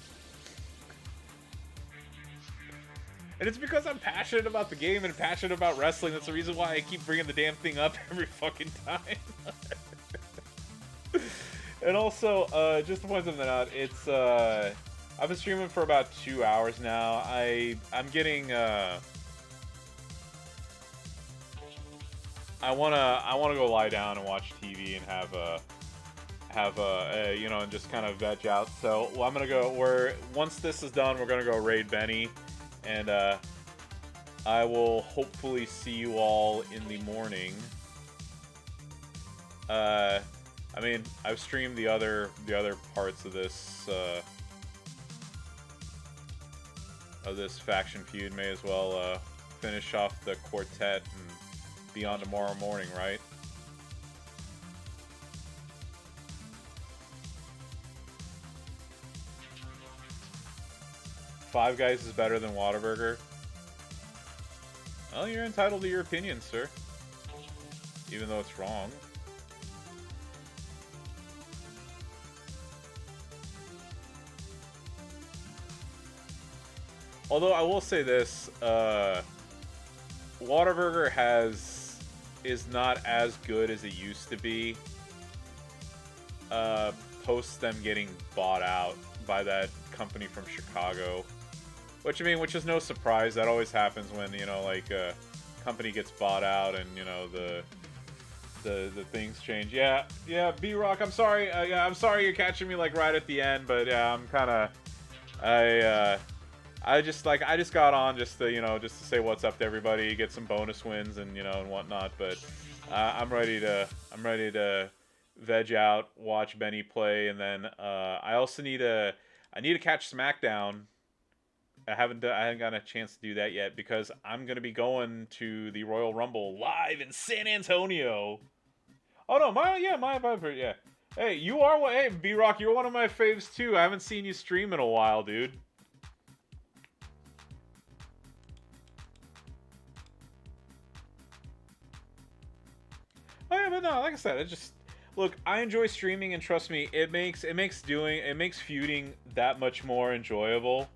S1: And it's because I'm passionate about the game and passionate about wrestling. That's the reason why I keep bringing the damn thing up every fucking time. And also, just to point something out, it's, I've been streaming for about 2 hours now. I'm getting, I wanna go lie down and watch TV and have a, you know, and just kind of veg out. So, well, I'm gonna go, once this is done, we're gonna go raid Benny, and, I will hopefully see you all in the morning. I mean, I've streamed the other parts of this faction feud. May as well finish off the quartet and be on tomorrow morning, right? Five Guys is better than Whataburger. Well, you're entitled to your opinion, sir. Even though it's wrong. Although I will say this, Whataburger is not as good as it used to be. Post them getting bought out by that company from Chicago, which is no surprise. That always happens when, you know, like, a company gets bought out and, you know, the things change. Yeah, B-Rock, I'm sorry. Yeah, I'm sorry you're catching me, like, right at the end, but yeah, I'm kind of, I just got on just to, you know, just to say what's up to everybody, get some bonus wins and, you know, and whatnot. But I'm ready to veg out, watch Benny play, and then I also need to catch SmackDown. I haven't gotten a chance to do that yet because I'm gonna be going to the Royal Rumble live in San Antonio. Oh no, my vibe, yeah. Hey, you are one. Hey, B-Rock, you're one of my faves too. I haven't seen you stream in a while, dude. Oh yeah, but no, like I said, it just look. I enjoy streaming, and trust me, it makes feuding that much more enjoyable.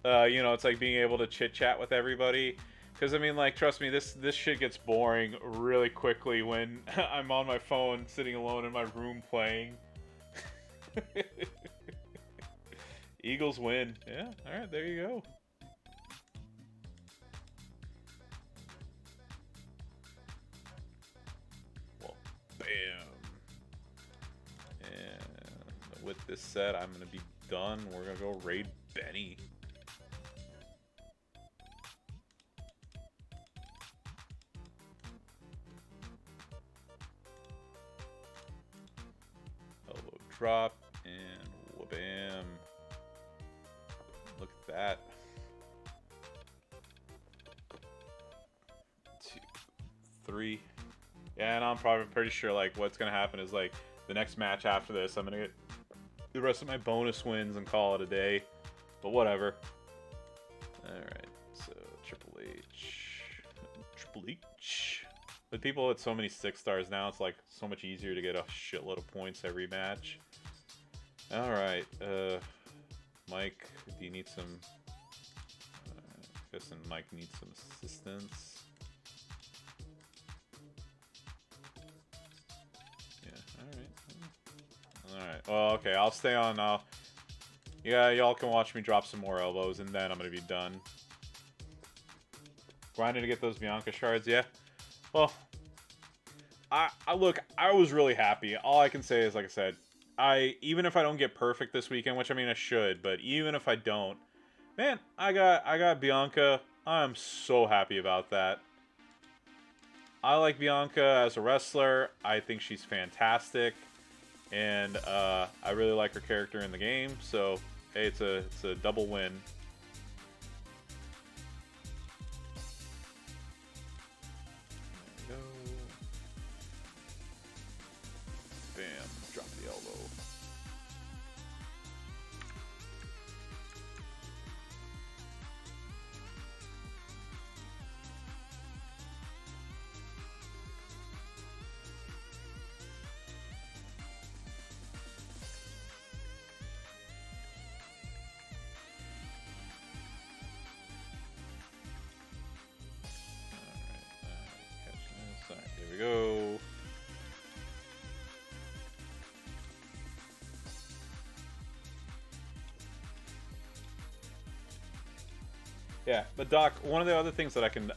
S1: You know, it's like being able to chit chat with everybody. Because I mean, like, trust me, this shit gets boring really quickly when I'm on my phone, sitting alone in my room playing. Eagles win. Yeah. All right, there you go. Well, bam. And with this set, I'm gonna be done. We're gonna go raid Benny. Drop and wha-bam. Look at that. 2, 3. Yeah, and I'm probably pretty sure like what's gonna happen is like the next match after this, I'm gonna get the rest of my bonus wins and call it a day. But whatever. Alright, so Triple H. With people with so many 6 stars now, it's like so much easier to get a shitload of points every match. Alright, Mike, do you need some... guessing Mike needs some assistance. Yeah, alright. Well, okay, I'll stay on now. Yeah, y'all can watch me drop some more elbows, and then I'm gonna be done. Grinding to get those Bianca shards, yeah. Well, I look, I was really happy. All I can say is, like I said, even if I don't get perfect this weekend, which I mean I should, but even if I don't, man, I got Bianca. I'm so happy about that. I like Bianca as a wrestler. I think she's fantastic, and I really like her character in the game. So hey, it's a double win. There we go. Bam, drop the elbow. Alright, here we go. Yeah, but Doc, one of the other things that I can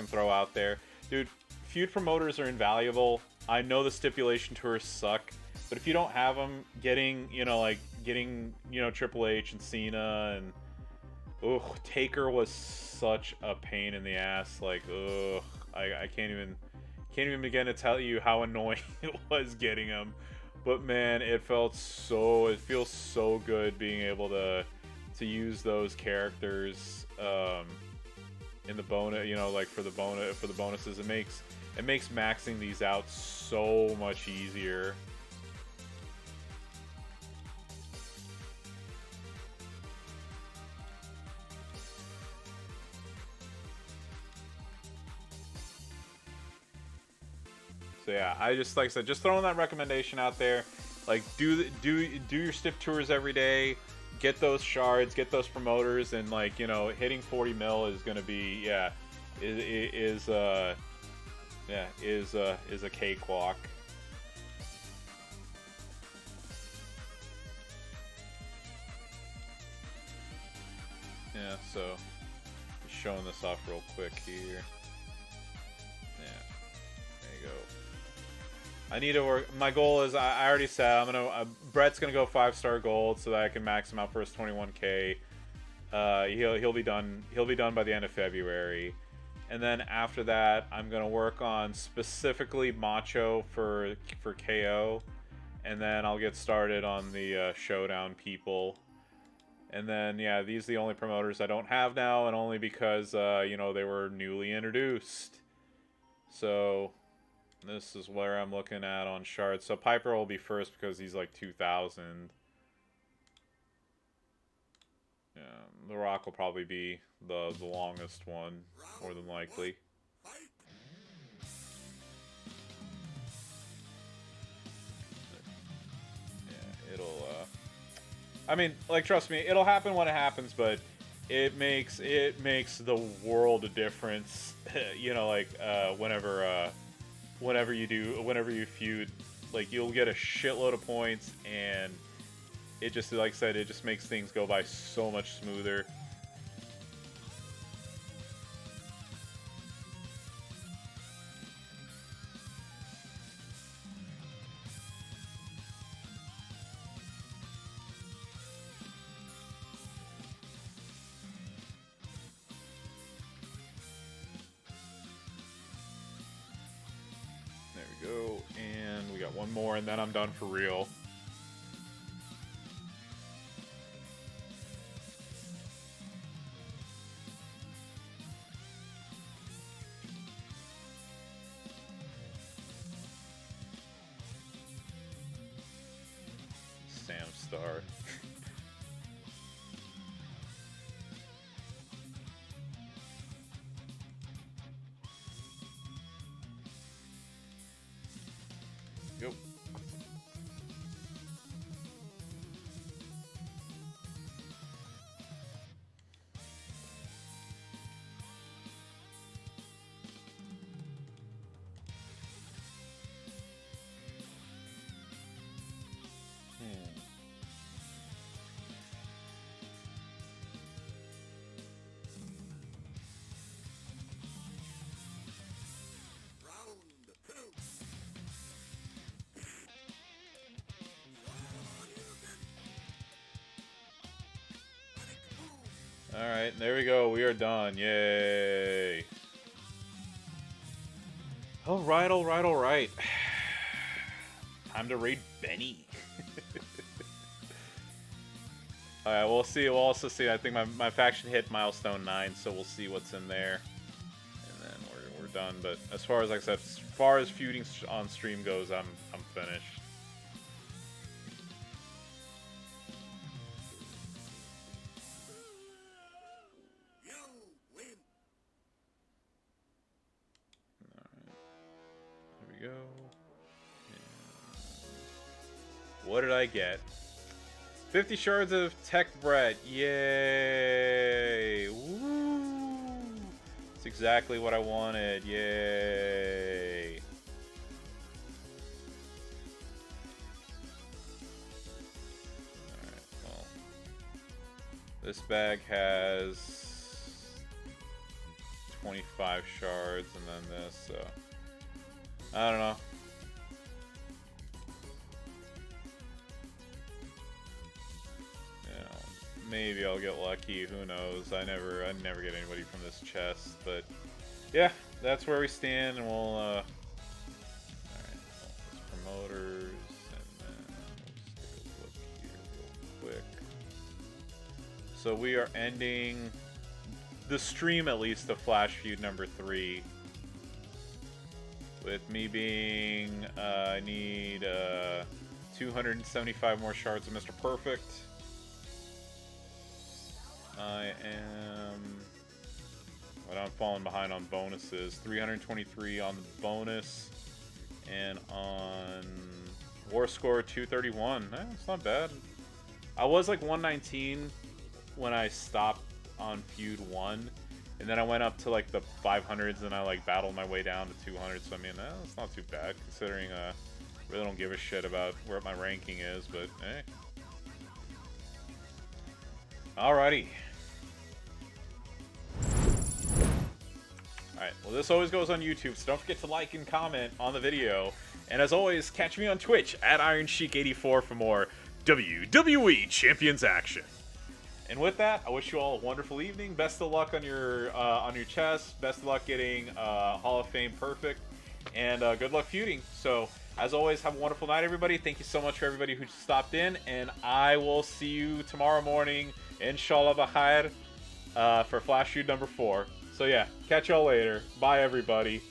S1: throw out there, dude, feud promoters are invaluable. I know the stipulation tours suck, but if you don't have them, getting Triple H and Cena and Taker was such a pain in the ass. Like, I can't even begin to tell you how annoying it was getting him. But man, it feels so good being able to use those characters in the bonus, like for the bonuses. It makes maxing these out so much easier. So yeah, I just, like I said, just throwing that recommendation out there. Like, do your stiff tours every day. Get those shards, get those promoters, and like, hitting 40 mil is gonna be is a cakewalk. Yeah, so just showing this off real quick here. Yeah, there you go. I need to work. My goal is, I already said, Brett's gonna go 5-star gold so that I can max him out for his 21K. He'll be done by the end of February, And then after that, I'm gonna work on specifically Macho for KO, and then I'll get started on the Showdown people. And then yeah, these are the only promoters I don't have now, and only because you know, they were newly introduced. So this is where I'm looking at on shards. So Piper will be first because he's like 2,000. Yeah, The Rock will probably be the longest one, more than likely. Yeah, it'll I mean, like, trust me, it'll happen when it happens, but it makes the world a difference. You know, like whenever you feud, like, you'll get a shitload of points, and it just, like I said, it just makes things go by so much smoother. There we go, and we got one more, and then I'm done for real. Sam Star. Yep. Alright, there we go. We are done. Yay. Alright, alright, alright. Time to raid Benny. Alright, we'll see. We'll also see. I think my faction hit milestone 9, so we'll see what's in there. And then we're done. But as far as, like I said, as far as feuding on stream goes, I'm finished. Go. What did I get? 50 shards of tech bread. Yay! Woo! It's exactly what I wanted. Yay! Alright, well. This bag has 25 shards, and then this, so I don't know. You know, maybe I'll get lucky. Who knows? I never get anybody from this chest. But yeah, that's where we stand, and we'll. All right, well, promoters, and then let's take a look here real quick. So we are ending the stream, at least, of Flash Feud number 3. With me being, I need 275 more shards of Mr. Perfect. I am, well, I'm falling behind on bonuses. 323 on the bonus, and on War Score 231. It's not bad. I was like 119 when I stopped on Feud 1. And then I went up to like the 500s, and I like battled my way down to 200. So I mean, that's not too bad considering I really don't give a shit about where my ranking is. But hey, alrighty. Alright, well, this always goes on YouTube, so don't forget to like and comment on the video. And as always, catch me on Twitch at IronSheik84 for more WWE Champions action. And with that, I wish you all a wonderful evening. Best of luck on your chest. Best of luck getting Hall of Fame perfect, and good luck feuding. So, as always, have a wonderful night, everybody. Thank you so much for everybody who stopped in, and I will see you tomorrow morning, inshallah b'khair, for Flash Feud number 4. So yeah, catch y'all later. Bye, everybody.